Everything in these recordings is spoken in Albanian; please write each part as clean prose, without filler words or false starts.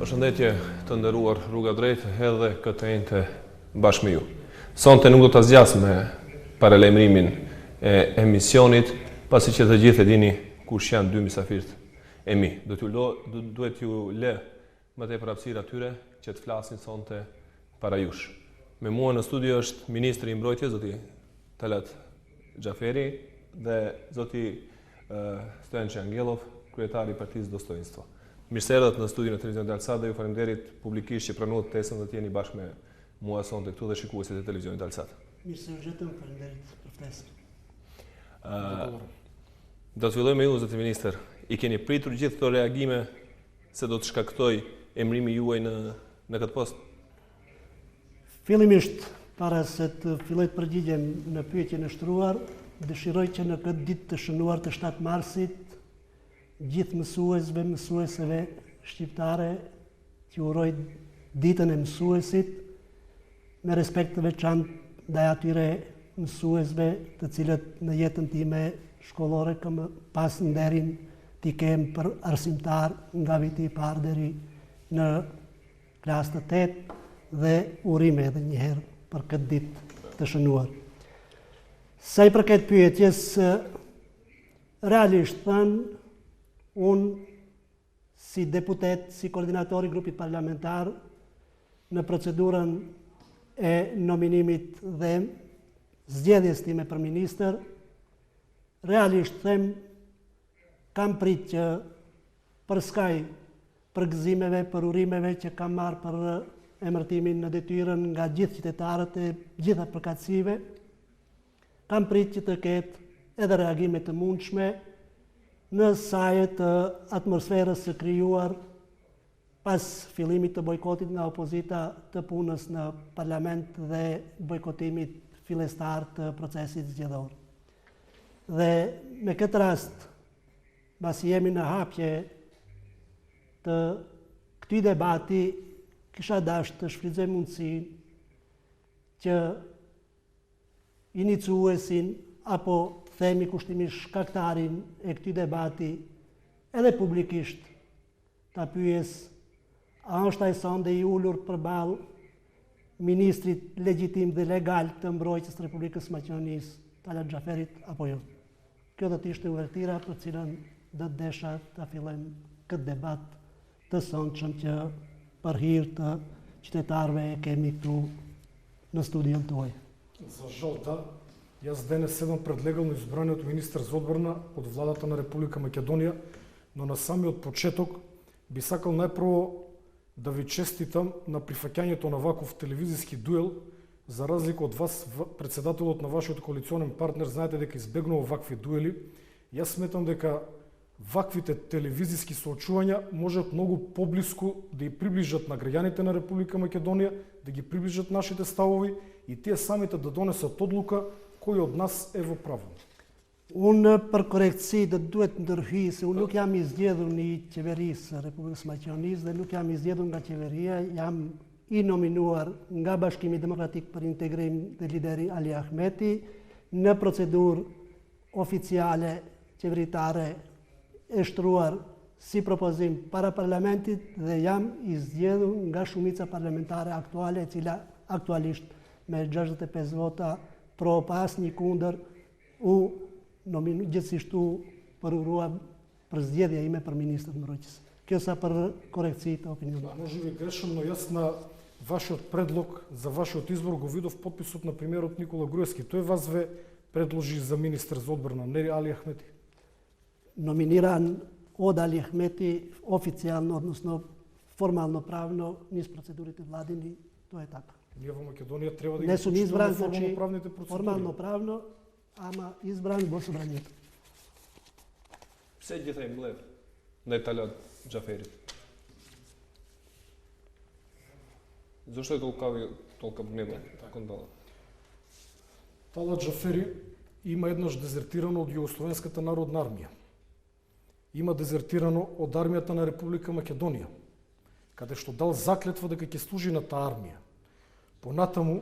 Përshëndetje të nderuar Rruga Drejt edhe këtë enjte bashkë me ju. Sonte nuk do ta zgjas me paralajmërimin e emisionit, pasi që të gjithë e dini kush janë dy mysafirët e mi. Duhet ju lë më tepër hapësirë atyre që të flasin sonte para jush. Me mua në studio është Ministri i Mbrojtjes, zoti Talat Xhaferi dhe zoti Stojan Çangellov, kryetari i Partisë Dostojnstvo. Mirë se erdhët në studion e televizionit Dalsat dhe ju faleminderit publikisht që pranuat ftesën dhe të jeni bashkë me mua sonte këtu dhe shikuesit e televizionit Dalsat. Mirë se u gjetëm, faleminderit për ftesën. Do të filloj me ju, zoti ministër. I keni pritur gjithë këto reagime se do të shkaktoj emrimi juaj në këtë post? Fillimisht, para se të filloj të përgjigjem në pyetjen e shtruar, dëshiroj që në këtë ditë të shënuar të 7 marsit gjithë mësuesve shqiptare që uroj ditën e mësuesit me respekt të veçantë ndaj atyre mësuesve të cilët në jetën time shkollore kam pas nderin t'i kem për arsimtar nga viti i parë deri në klasë të 8 dhe urime edhe një herë për këtë ditë të shënuar. Sa i përket pyetjes, realisht thënë, unë si deputet, si koordinatori grupit parlamentar në procedurën e nominimit dhe zgjedhjes time për ministër, realisht them kam prit që për skaj përgëzimeve, për urimeve që kam marrë për emërtimin në detyrën nga gjithë qytetarët e gjitha përkatësive, kam prit që të ketë edhe reagime të mundshme në saje të atmosferës së krijuar pas fillimit të bojkotit nga opozita të punës në parlament dhe bojkotimit fillestar të procesit zgjedhor. Dhe me këtë rast, pasi jemi në hapje të këtij debati, kisha dashur të shfrytëzoj mundësinë që iniciuesin apo themi kushtimisht shkaktarin e këtij debati edhe publikisht ta pyes a është ai sonde i ulur përballë ministrit legjitim dhe legal të mbrojtjes të Republikës Maqedonisë, Talat Xhaferit apo jo. Kjo do të ishte uvertira për cilën do të desha ta fillojmë këtë debat të sonshëm që për hir të qytetarëve e kemi këtu në studion tuaj. За жал, да. Јас денес седам пред легално избраниот министар за одбрана од владата на Република Македонија, но на самиот почеток би сакал најпрво да ви честитам на прифаќањето на ваков телевизиски дуел, за разлика од вас, председателот на вашиот коалиционен партнер, знаете дека избегнува вакви дуели. Јас сметам дека ваквите телевизиски соочувања можат многу поблиску да и приближат на граѓаните на Република Македонија, да ги приближат нашите ставови и тие самите да донесат одлука кој од нас е во право. Unë për korektësi do duhet ndërhyj se unë nuk jam I zgjedhur në qeverisë Republikës Maqedonisë dhe nuk jam I zgjedhur nga qeveria, jam I nominuar nga Bashkimi Demokratik për Integrim dhe lideri Ali Ahmeti në procedurë oficiale qeveritare e shtruar si propozim para parlamentit dhe jam I zgjedhur nga shumica parlamentare aktuale e cila aktualisht me 65 vota pro pas një kundër gjithësisht u përurua për zgjedhja ime për ministër të mbrojtjes. Kjo sa për korekции të opinionit. Може би грешам, но јас на вашиот предлог за вашиот избор го видов подписот на премиерот Никола Груевски. Тој вас ве предложи за министар за одбрана, не Али Ахмети? Nominiran od Ali Ahmeti oficijalno, odnosno formalno pravno, niz procedurите vladini, to je tako. Ние во Македонија треба да Не сум избран, значи, правните процедури. формално правно, ама избран во собранието. Pse gjithaj mbledh ndaj Talat Xhaferit? Защо е толкова гневен? Талат Джафери има еднаш дезертирано од Југословенската народна армија. Има дезертирано од армијата на Република Македонија, каде што дал заклетва дека ќе служи на таа армија. Понатаму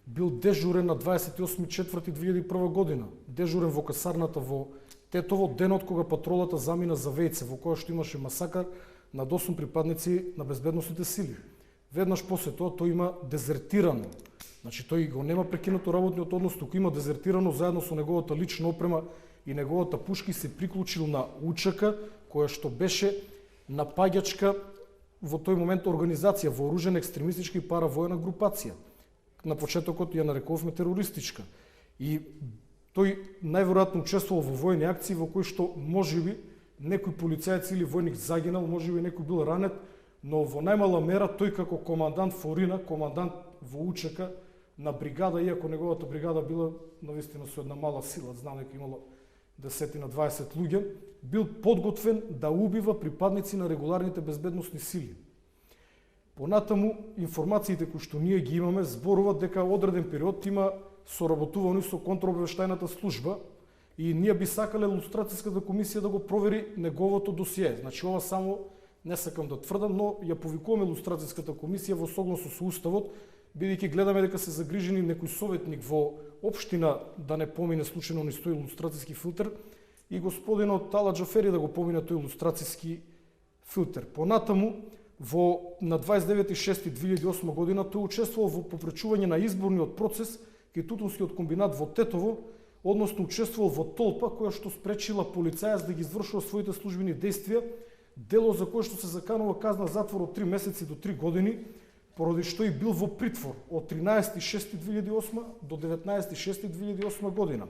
бил дежурен на 28.4.2001 година, дежурен во касарната во Тетово, денот кога патролата замина за Вејце, во која што имаше масакар над 8 припадници на безбедносните сили. Веднаш после тоа тој има дезертирано. Значи тој го нема прекинато работниот однос, туку има дезертирано заедно со неговата лична опрема и неговата пушка и се приклучил на УЧК, која што беше напаѓачка во тој момент организација, вооружена екстремистичка и паравојна групација. На почетокот ја нарекувавме терористичка. И тој најверојатно учествувал во војни акции во кои што можеби некој полицаец или војник загинал, можеби некој бил ранет, но во најмала мера тој како командант Форина, командант во УЧК на бригада, иако неговата бригада била навистина со една мала сила, знам дека имало 10-20 луѓе, бил подготвен да убива припадници на регуларните безбедносни сили. Понатаму, информациите кои што ние ги имаме зборуваат дека одреден период има соработувано со контраобавештајната служба и ние би сакале лустрацијската комисија да го провери неговото досие. Значи ова само не сакам да тврдам, но ја повикуваме лустрацијската комисија во согласно со уставот, бидејќи гледаме дека се загрижени некој советник во општина да не помине случајно низ тој лустрацијски филтер и господинот Тала Џафери да го помине тој лустрацијски филтер. Понатаму, на 29.6.2008 година тој учествувал во попречување на изборниот процес кај тутунскиот комбинат во Тетово, односно учествувал во толпа која што спречила полицајец да ги извршува своите службени действија, дело за кое што се заканува казна затвор од 3 месеци до 3 години, поради што и бил во притвор од 13.6.2008 до 19.6.2008 година.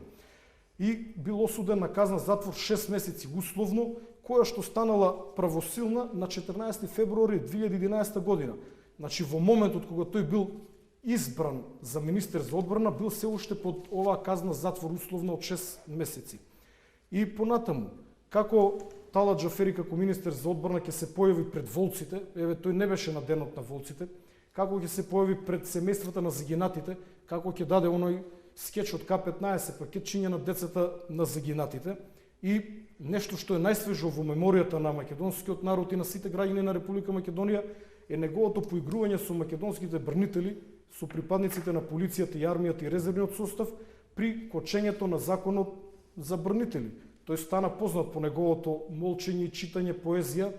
И бил осуден на казна затвор 6 месеци условно, која што станала правосилна на 14. февруари 2011 година. Значи во моментот кога тој бил избран за министер за одбрана, бил се уште под оваа казна затвор условно од 6 месеци. И понатаму, како Тала Џафери како министер за одбрана ќе се појави пред волците, еве тој не беше на денот на волците, како ќе се појави пред семејствата на загинатите, како ќе даде оној скеч од К-15 пакетчиња на децата на загинатите и нешто што е најсвежо во меморијата на македонскиот народ и на сите граѓани на Република Македонија е неговото поигрување со македонските брнители, со припадниците на полицијата и армијата и резервниот состав при кочењето на законот за брнители. Тој стана познат по неговото молчење и читање поезија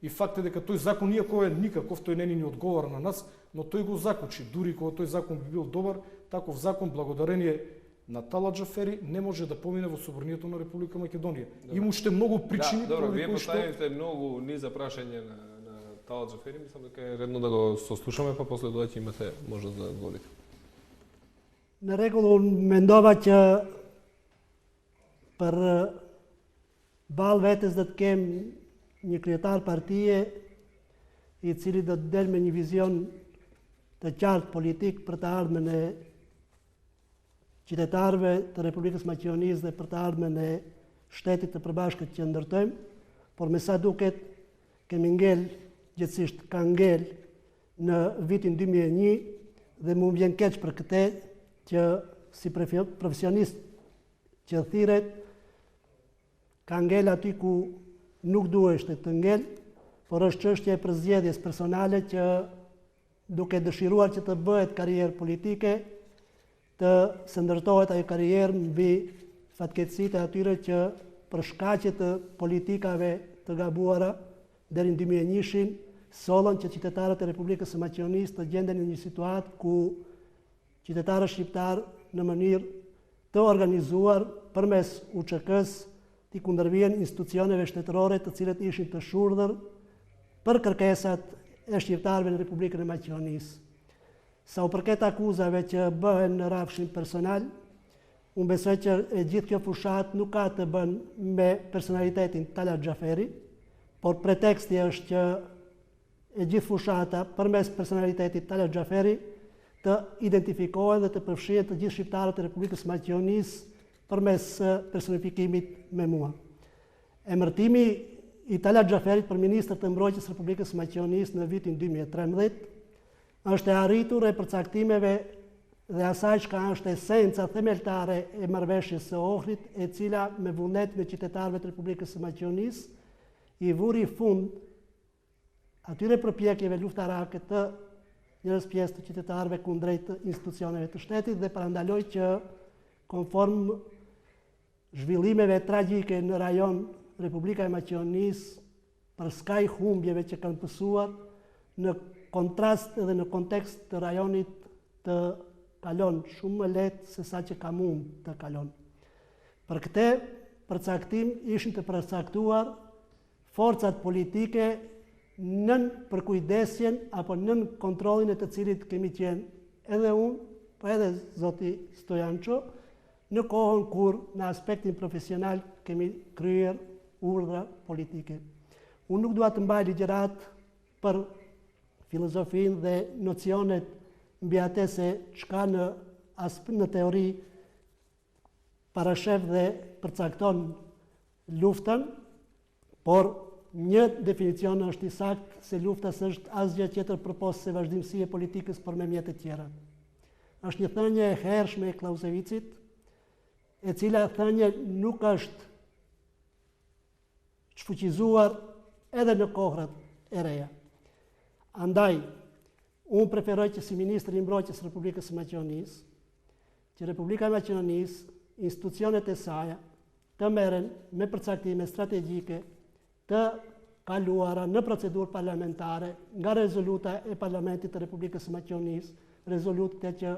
и факт е дека тој закон, иако е никаков, тој не ни одговара на нас, но тој го закучи. Дури кога тој закон би бил добар, таков закон благодарение на Тала Џафери не може да помине во собранието на Република Македонија. Има уште многу причини поради кои што вие поставите многу низа прашање на Тала Џафери, мислам дека е редно да го сослушаме, па после тоа ќе имате можност да одговорите. Në rregull, mendova që për balë vetes do të kem një kryetar partie i cili do të del me një vizion të qartë politik për të ardhmen e qytetarëve të Republikës Maqedonisë dhe për të ardhmen e shtetit të përbashkët që ndërtojmë, por me sa duket kemi ngel, gjithësisht ka ngel në vitin 2001 dhe mu vjen keq për këtë që si profesionist që thirret ka ngel aty ku nuk duheshte të ngel, por është çështje e përzgjedhjes personale që duke dëshiruar që të bëhet karrierë politike, të se ndërtohet ajo karrierë mbi fatkeqësitë e atyre që për shkaqe të politikave të gabuara deri në 2001 sollën që qytetarët e Republikës së Maqedonisë të gjenden në një situatë ku qytetarët shqiptar në mënyrë të organizuar përmes UÇK-s t'i kundërvijnë institucioneve shtetërore të cilët ishin të shurdhër për kërkesat e shqiptarëve në Republikën e Maqedonisë. Sa u përket akuzave që bëhen në rafshin personal, unë besoj që e gjithë kjo fushat nuk ka të bën me personalitetin Tala Џaфери, por preteksti është që e gjithë fushata përmes personalitetit Tala Џaфери të identifikohen dhe të përfshihen të gjithë shqiptarët e Republikës Maqedonisë përmes personifikimit me mua. Emërtimi i Tala Џaферит për ministër të mbrojtjes Republikës Maqedonisë në vitin 2013 është e arritur e përcaktimeve dhe asaj çka është esenca themeltare e marrëveshjes së Ohrit, e cila me vullnet me qytetarëve të Republikës së Maqedonisë i vuri fund atyre përpjekjeve luftarake të njërës pjesë të qytetarëve kundrejt institucioneve të shtetit dhe parandaloj që konform zhvillimeve tragjike në rajon Republika e Maqedonisë për skaj humbjeve që kanë pësuar në kontrast edhe në kontekst të rajonit të kalon shumë më letë se sa që ka mund të kalon. Për këte përcaktim ishin të përcaktuar forcat politike nën përkujdesjen apo nën kontrollin e të cilit kemi qenë edhe unë, po edhe zoti Stojanço, në kohën kur në aspektin profesional kemi kryer urdhra politike. Unë nuk dua të mbaj ligjërat për filozofinë dhe nocionet mbi atë se çka në teori parashef dhe përcakton luftën, por një definicion është i saktë se lufta s'është asgjë tjetër përpos se vazhdimësi e politikës por me mjete tjera. Është një thënie e hershme e Clausewitzit, e cila thënie nuk është shfuqizuar edhe në kohrat e reja. Andaj, unë preferoj që si Ministri i Mbrojtjes së Republikës së Maqedonisë, që Republika e Maqedonisë, institucionet e saj, të merren me përcaktime strategjike të kaluara në procedurë parlamentare nga rezoluta e Parlamentit të Republikës së Maqedonisë, rezolutë që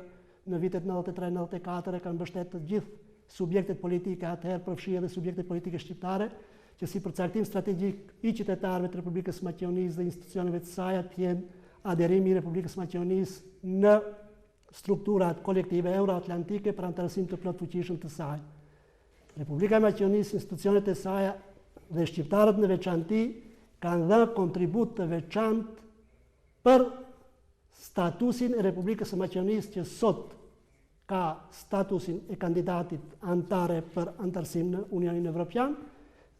në vitet 93-94 kanë mbështetur të gjithë subjektet politike atëherë përfshi edhe subjektet politike shqiptare, që si përcaktim strategjik i qytetarëve të Republikës së Maqedonisë dhe institucioneve të saj të jenë aderimi i Republikës së Maqedonisë në strukturat kolektive euroatlantike për antarësim të plot fuqishëm të saj. Republika e Maqedonisë, institucionet e saj dhe shqiptarët në veçanti kanë dhënë kontribut të veçantë për statusin e Republikës së Maqedonisë që sot ka statusin e kandidatit antare për antarësim në Unionin Evropian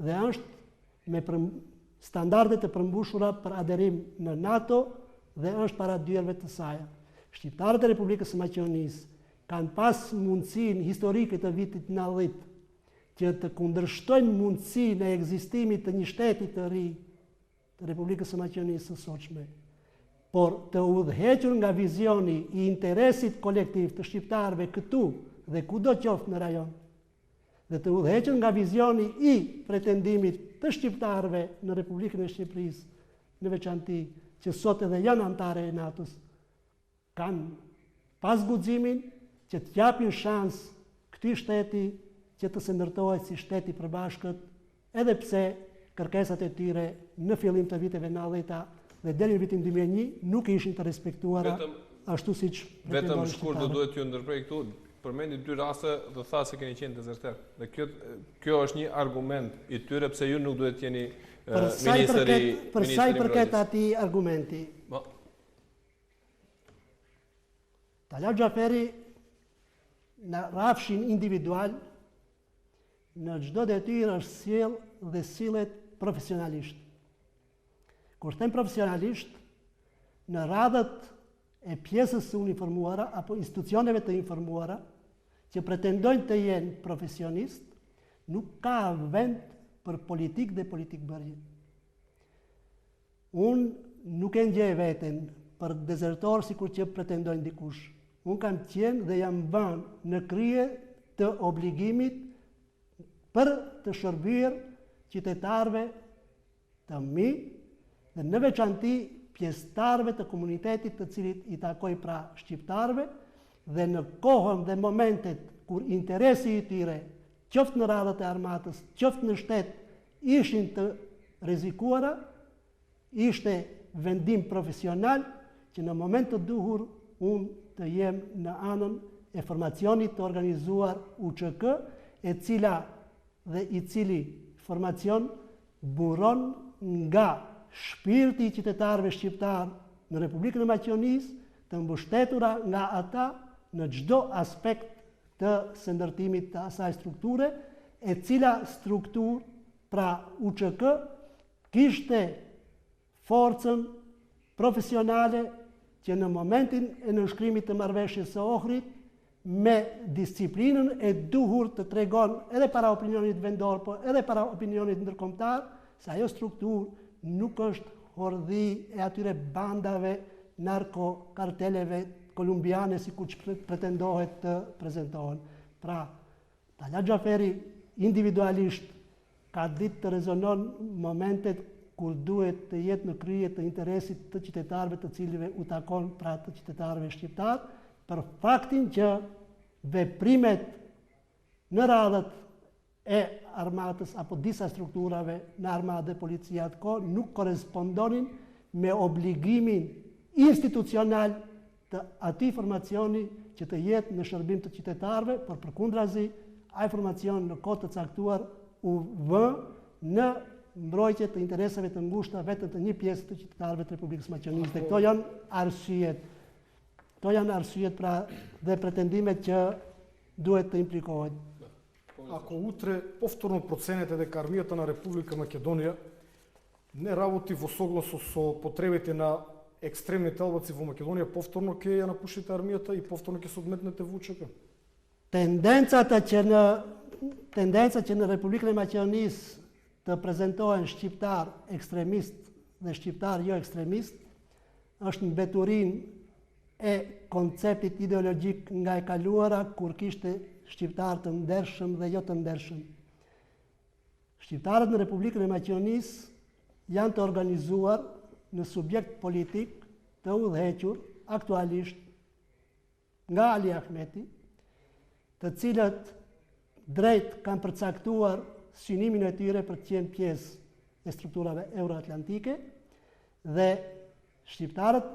dhe është me standardet e përmbushura për aderim në NATO dhe është para dyerve të saj. Shqiptarët e Republikës së Maqedonisë kanë pas mundësinë historike të vitit 90 që të kundërshtojnë mundësinë e ekzistimit të një shteti të ri të Republikës së Maqedonisë së sotshme, por të udhëhequr nga vizioni i interesit kolektiv të shqiptarëve këtu dhe kudo qoftë në rajon, dhe të udhëhequr nga vizioni i pretendimit të shqiptarëve në Republikën e Shqipërisë, në veçanti që sot edhe janë antare e NATO-s, kanë pas guximin që të japin shans këtij shteti që të se ndërtohet si shteti i përbashkët, edhe pse kërkesat e tyre në fillim të viteve 90 dhe deri në vitin 2001 nuk ishin të respektuara ashtu siç vetëm shkurt do duhet t'ju ndërprej këtu, përmendi 2 raste dhe tha se keni qenë dezerter. Dhe kjo është një argument i tyre pse ju nuk duhet t'jeni ministri. Për sa i përket atij argumenti. Talat Xhaferi në rafshin individual në çdo detyrë është sjell dhe sillet profesionalisht. Kur them profesionalisht, në radhët e pjesës së uniformuara apo institucioneve të informuara që pretendojnë të jenë profesionist, nuk ka vend për politik dhe politikbërje. Unë nuk e ngjej veten për dezertor sikur që pretendojnë dikush. Unë kam qenë dhe jam vënë në krye të obligimit për të shërbyer qytetarëve të mi dhe në veçanti pjesëtarëve të komunitetit të cilit i takoj pra shqiptarëve dhe në kohën dhe momentet kur interesi i tyre, qoftë në radhët e armatës, qoftë në shtet, ishin të rrezikuara, ishte vendim profesional që në moment të duhur unë të jem në anën e formacionit të organizuar UÇK, e cila dhe i cili formacion buron nga shpirti i qytetarëve shqiptar në Republikën e Maqedonisë, të mbështetura nga ata në çdo aspekt të së ndërtimit të asaj strukture, e cila strukturë, pra UÇK, kishte forcën profesionale që në momentin e nënshkrimit të marrëveshjes së Ohrit, me disciplinën e duhur të tregon edhe para opinionit vendor, po edhe para opinionit ndërkombëtar, se ajo strukturë nuk është hordhi e atyre bandave narkokarteleve kolumbiane si ku që pretendohet të prezentohen. Pra, Talat Xhaferi individualisht ka ditë të rezonon momentet kur duhet të jetë në krye të interesit të qytetarëve të cilëve u takon pra të qytetarëve shqiptar, për faktin që veprimet në radhët e armatës apo disa strukturave në armatë dhe policia atë kohë nuk korespondonin me obligimin institucional të atij formacioni që të jetë në shërbim të qytetarëve, por përkundrazi, ai formacion në kohë të caktuar u vë në mbrojtje të interesave të ngushta vetëm të një pjesë të qytetarëve të Republikës Maqedonisë. Dhe këto janë arsyet. Këto janë arsyet pra dhe pretendimet që duhet të implikohet. Ако утре повторно проценете дека армијата на Република Македонија не работи во согласно со потребите на екстремните албанци во Македонија, повторно ќе ја напуштите армијата и повторно ќе се одметнете во УЧК? Tendenca që në Republikën e Maqedonisë të prezentohen shqiptar ekstremist dhe shqiptar jo ekstremist është në mbeturin e konceptit ideologjik nga e kaluara kur kishte shqiptar të ndershëm dhe jo të ndershëm. Shqiptarët në Republikën e Maqedonisë janë të organizuar në subjekt politik të udhëhequr aktualisht nga Ali Ahmeti, të cilët drejt kanë përcaktuar synimin e tyre për të qenë pjesë e strukturave euroatlantike dhe shqiptarët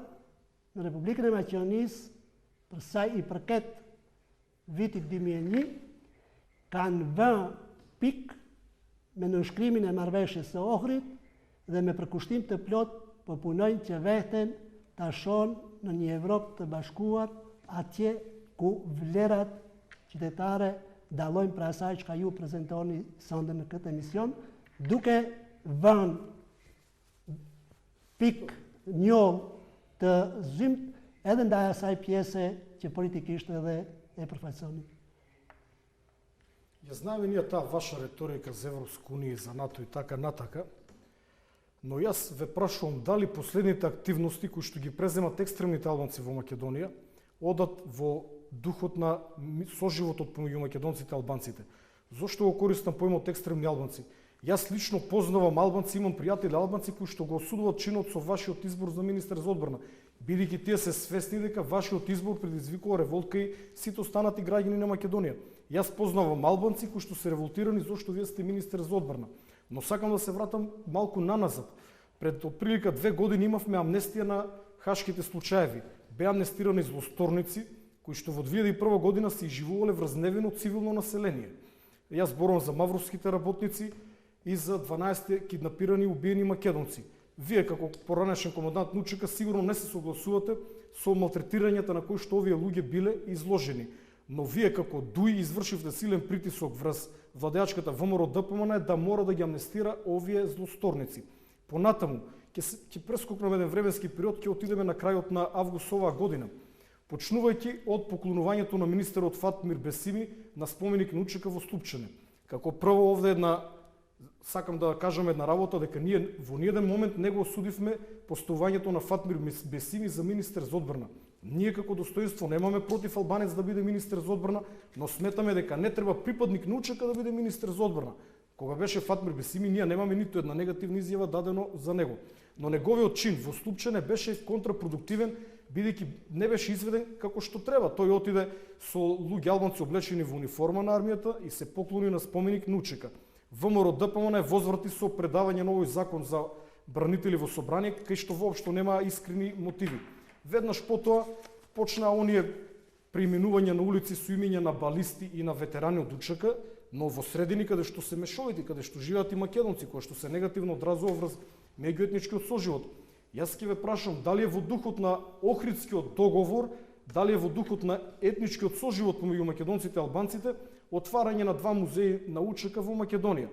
në Republikën e Maqedonisë, për sa i përket vitit 2001, kanë vënë pikë me nënshkrimin e marrëveshjes së Ohrit dhe me përkushtim të plot po punojnë që veten ta shohën në një Evropë të bashkuar, atje ku vlerat qytetare dallojnë pra asaj çka ju prezantoni sonde në këtë emision, duke vënë pikë njoll të zymt edhe ndaj asaj pjese që politikisht edhe e përfaqësoni. Ја знаеме ние таа ваша реторика за Европска унија и за НАТО и така натака, но јас ве прашувам дали последните активности кои што ги преземат екстремните албанци во Македонија одат во духот на соживотот помеѓу македонците и албанците. Зошто го користам поимот екстремни албанци? Јас лично познавам албанци, имам пријатели албанци кои што го осудуват чинот со вашиот избор за министер за одбрана, бидејќи тие се свесни дека вашиот избор предизвикува револта и сите останати граѓани на Македонија. Јас познавам албанци кои што се револтирани зошто вие сте министер за одбрана. Но сакам да се вратам малку наназад. Пред отприлика 2 години имавме амнестија на хашките случаеви. Беа амнестирани злосторници кои што во 2001 година се изживувале врз невино цивилно население. Јас зборувам за мавровските работници и за 12 киднапирани и убиени македонци. Вие како поранешен командант на УЧК сигурно не се согласувате со малтретирањата на кои што овие луѓе биле изложени. Но вие како ДУИ извршивте силен притисок врз владеачката ВМРО ДПМН да мора да ги амнестира овие злосторници. Понатаму, ќе прескокнеме еден временски период, ќе отидеме на крајот на август оваа година, почнувајќи од поклонувањето на министерот Фатмир Бесими на споменик на УЧК во Ступчане. Како прво овде сакам да кажам една работа, дека ние во ниеден момент не го осудивме поставувањето на Фатмир Бесими за министер за одбрана. Ние како достоинство немаме против албанец да биде министер за одбрана, но сметаме дека не треба припадник на УЧК да биде министер за одбрана. Кога беше Фатмир Бесими, ние немаме ниту една негативна изјава дадено за него. Но неговиот чин во Ступчане беше контрапродуктивен, бидејќи не беше изведен како што треба. Тој отиде со луѓе албанци облечени во униформа на армијата и се поклони на споменик на УЧК. ВМРО ДПМН возврати со предавање на овој закон за бранители во собрание, кај што воопшто нема искрени мотиви. Веднаш потоа почнаа оние преименување на улици со имиња на балисти и на ветерани од УЧК, но во средини каде што се мешовити, каде што живеат и македонци, кои што се негативно одразува врз меѓуетничкиот соживот. Јас ќе ве прашам дали е во духот на Охридскиот договор, дали е во духот на етничкиот соживот помеѓу македонците и албанците, отварање на 2 музеи на УЧК во Македонија.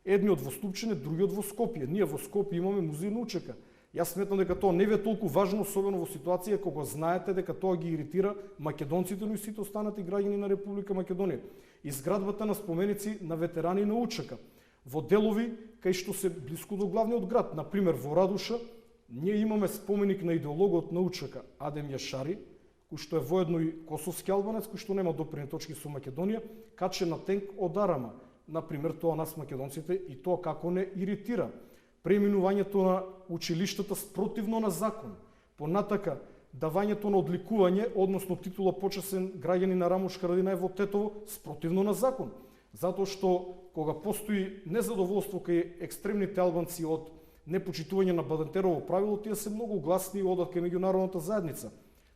Едниот во Ступчане, другиот во Скопје. Ние во Скопје имаме музеј на УЧК. Јас сметам дека тоа не ви е толку важно, особено во ситуација кога знаете дека тоа ги иритира македонците, но и сите останати граѓани на Република Македонија. Изградбата на споменици на ветерани на УЧК во делови кај што се блиску до главниот град, на пример во Радуша, ние имаме споменик на идеологот на УЧК Адем Јашари, кој што е воедно и косовски албанец, кој што нема допирни точки со Македонија, качен на тенк од Арама. На пример, тоа нас македонците и тоа како не иритира. преминувањето на училиштата спротивно на закон, понатака давањето на одликување, односно титула почесен граѓанин на Рамуш Харадинај во Тетово, спротивно на закон. Затоа што кога постои незадоволство кај екстремните албанци од непочитување на Бадентерово правило, тие се многу гласни и одат кај меѓународната заедница.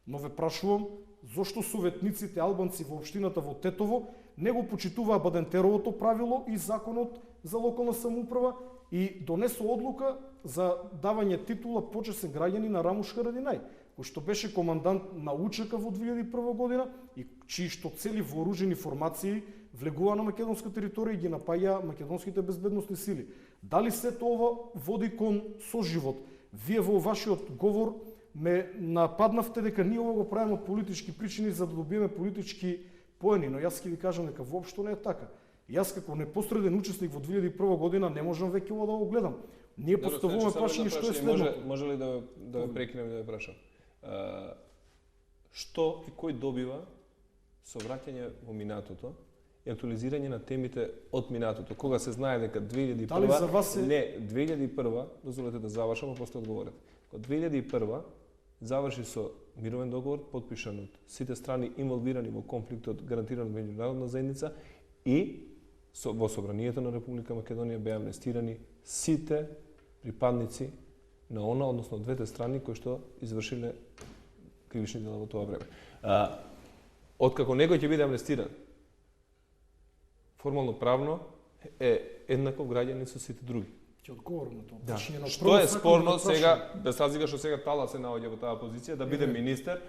Но ве прашувам, зошто советниците албанци во општината во Тетово не го почитуваа Бадентеровото правило и законот за локална самоуправа и донесо одлука за давање титула почесен граѓанин на Рамуш Харадинај, кој што беше командант на УЧК во 2001 година и чии што цели вооружени формации влегува на македонска територија и ги напаѓа македонските безбедносни сили. Дали сето ова води кон соживот? Вие во вашиот говор ме нападнавте дека ние ова го правиме од политички причини за да добиеме политички поени, но јас ќе ви кажам дека воопшто не е така. Јас како непосреден учесник во 2001 година не можам веќе ова да го гледам. Ние поставуваме прашање што е следното. Може ли да ве прекинем и да ве прашам? Што и кој добива со враќање во минатото и актуализирање на темите од минатото, кога се знае дека 2001 Дали за вас не, 2001, дозволете да завршам, а после одговорете. Кога 2001 заврши со мировен договор потпишан од сите страни инволвирани во конфликтот гарантиран од меѓународна заедница и во собранието на Република Македонија беа амнестирани сите припадници на она, односно двете страни кои што извршиле кривични дела во тоа време. Откако некој ќе биде амнестиран, формално правно е еднаков граѓанин со сите други. Ќе одговорам на тоа. Да. На Што е спорно сега, без разлика што сега Тала се наоѓа во таа позиција да биде министер,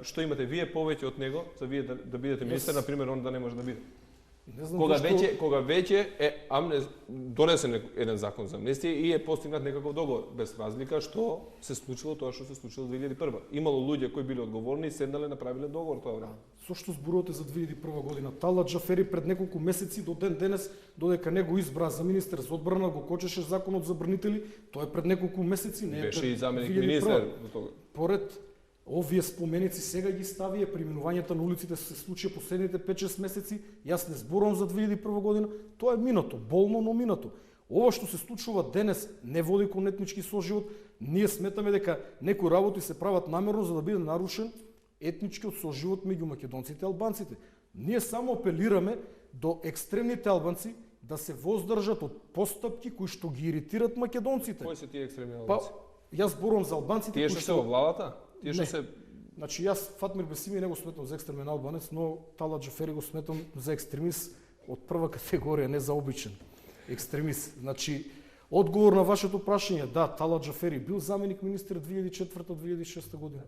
што имате вие повеќе од него за вие да бидете министер, на пример, он да не може да биде? Не знам Кога веќе е донесен еден закон за амнестија и е постигнат некаков договор, без разлика што се случило тоа што се случило 2001. Имало луѓе кои биле одговорни и седнале направиле договор тоа време. Зошто зборувате за 2001 година? Тала Џафери пред неколку месеци до ден денес, додека не го избра за министер за одбрана, го кочеше законот за брнители, тоа е пред неколку месеци, не е беше пред и заменик 2001. министер до тога. Поред овие споменици сега ги ставија, преминувањата на улиците се случија последните 5-6 месеци, јас не зборувам за 2001 година, тоа е минато, болно, но минато. Ова што се случува денес не води кон етнички соживот, ние сметаме дека некои работи се прават намерно за да биде нарушен етничкиот соживот меѓу македонците и албанците. Ние само апелираме до екстремните албанци да се воздржат од постапки кои што ги иритират македонците. Кои се тие екстремни албанци? Јас зборувам за албанците Тие што се во владата? Тие што Не. се Значи јас Фатмир Бесими не го сметам за екстремен албанец, но Тала Џафери го сметам за екстремист од прва категорија, не за обичен екстремист. Значи, одговор на вашето прашање, да, Тала Џафери бил заменик министер 2004-2006 година.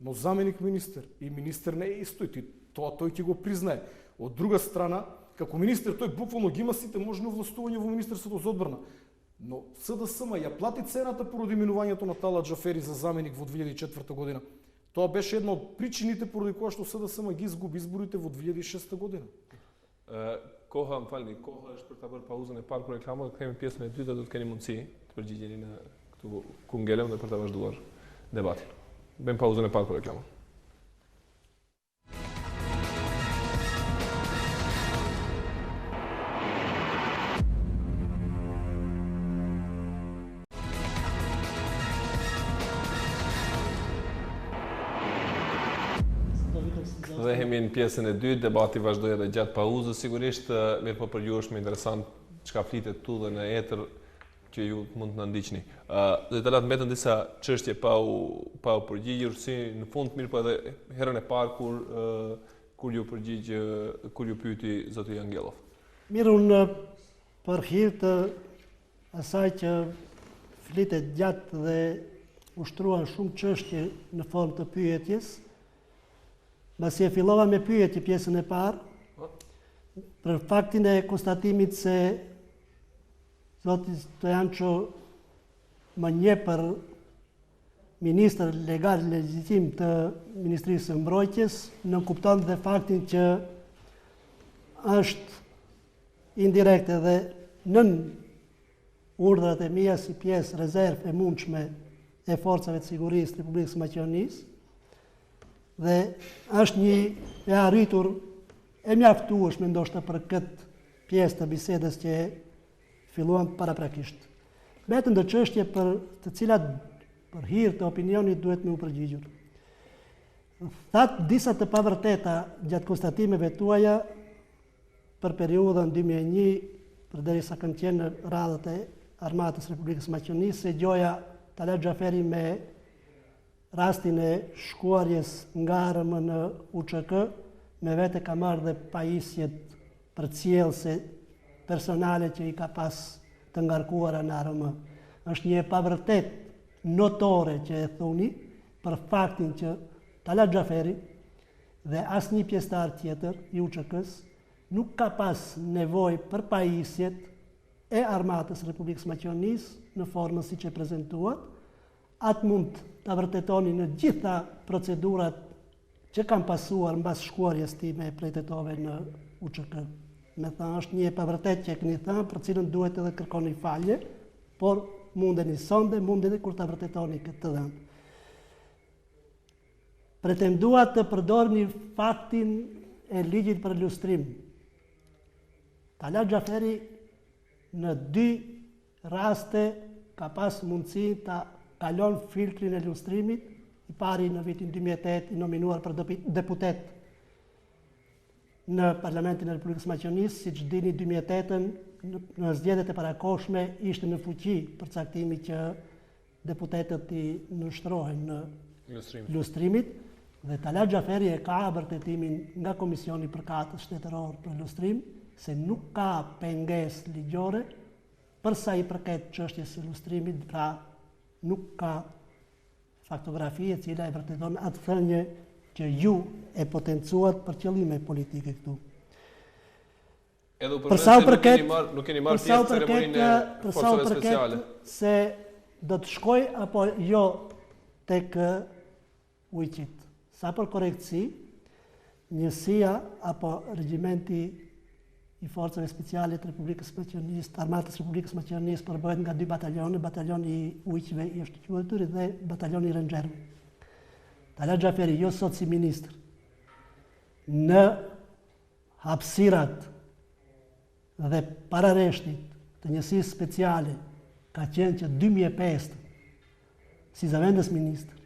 Но заменик министер и министер не е исто и тоа тој ќе го признае. Од друга страна, како министер тој буквално ги има сите можни овластувања во Министерството за одбрана. Но СДСМ ја плати цената поради минувањето на Тала Џафери за заменик во 2004 година. Тоа беше една од причините поради која што СДСМ ги изгуби изборите во 2006 година. Коха еш për ta bërë pauzën e parë për reklamë, dhe kthehemi pjesën e dytë do të keni mundësi të përgjigjeni në këtu ku ngelem dhe për ta vazhduar debatin. Bëjmë pauzën e parë për reklamë. Dhe jemi në pjesën e dytë, debati vazhdoi edhe gjatë pauzës, sigurisht mirë po për ju është më interesant çka flitet këtu dhe në etër që ju mund të na ndiqni. Dhe të latë mbetën disa çështje pa u përgjigjur, si në fund mirë po edhe herën e parë kur ju pyeti zoti Angellov. Mirë, unë për hir të asaj që flitet gjatë dhe ushtruan shumë çështje në formë të pyetjes, pasi e fillova me pyetje pjesën e parë, për faktin e konstatimit se zoti Stojanço më njeh për ministër legal legjitim të Ministrisë së Mbrojtjes, në kupton dhe faktin që është indirekt edhe nën urdhrat e mia si pjesë rezervë e mundshme e forcave të sigurisë të Republikës së Maqedonisë, dhe është një e arritur e mjaftueshme ndoshta për këtë pjesë të bisedës që filluam paraprakisht. Betën dhe çështje për të cilat për hir të opinionit duhet me u përgjigjur. Thatë disa të pavërteta gjatë konstatimeve tuaja për periudhën 2001 përderisa kanë qenë në radhët e Armatës Republikës Maqedonisë, se gjoja Talat Xhaferi me rastin e shkuarjes nga RM në UÇK, me vete ka marrë dhe pajisjet për cilëse personale që i ka pas të ngarkuara në RM. Është një pavërtet notore që e thuni për faktin që Talat Xhaferi dhe asnjë pjesëtar tjetër i UÇK-s nuk ka pas nevojë për pajisjet e Armatës Republikës Maqedonisë në formën siç e prezantuat. Atë mund ta vërtetoni në gjitha procedurat që kanë pasuar mbas shkuarjes time prej tetove në UÇK. Me thënë, është një pavërtet që e keni thënë, për cilën duhet edhe kërkoni falje, por mundeni sonde, mundeni kur ta vërtetoni këtë të dhënë. Pretenduat të përdorni faktin e ligjit për lustrim. Talat Xhaferi në 2 raste ka pas mundësi ta kalon filtrin e lustrimit, i pari në vitin 2008 i nominuar për deputet në Parlamentin e Republikës Maqedonisë, siç dini 2008-ën në zgjedhjet e parakohshme ishte në fuqi përcaktimi që deputetët i nënshtrohen në lustrimit, dhe Talat Xhaferi e ka vërtetimin nga Komisioni Përkatës Shtetëror për Lustrim se nuk ka pengesë ligjore për sa i përket çështjes së lustrimit, pra nuk ka faktografi e cila e vërteton atë thënie që ju e potencuat për qëllime politike këtu. Edhe për nuk keni marrë pjesë në ceremoninë e forcave speciale. Se do të shkoj apo jo tek ujqit. Sa për korektësi, njësia apo regjimenti i forcave speciale të Republikës Maqedonisë, të Armatës Republikës Maqedonisë përbëhet nga 2 batalione, batalioni i ujqve i është quajtur dhe batalioni i rangjerëve. Talat Xhaferi, jo sot si ministër, në hapësirat dhe parareshtit të njësisë speciale ka qenë që 2005 si zëvendës ministër,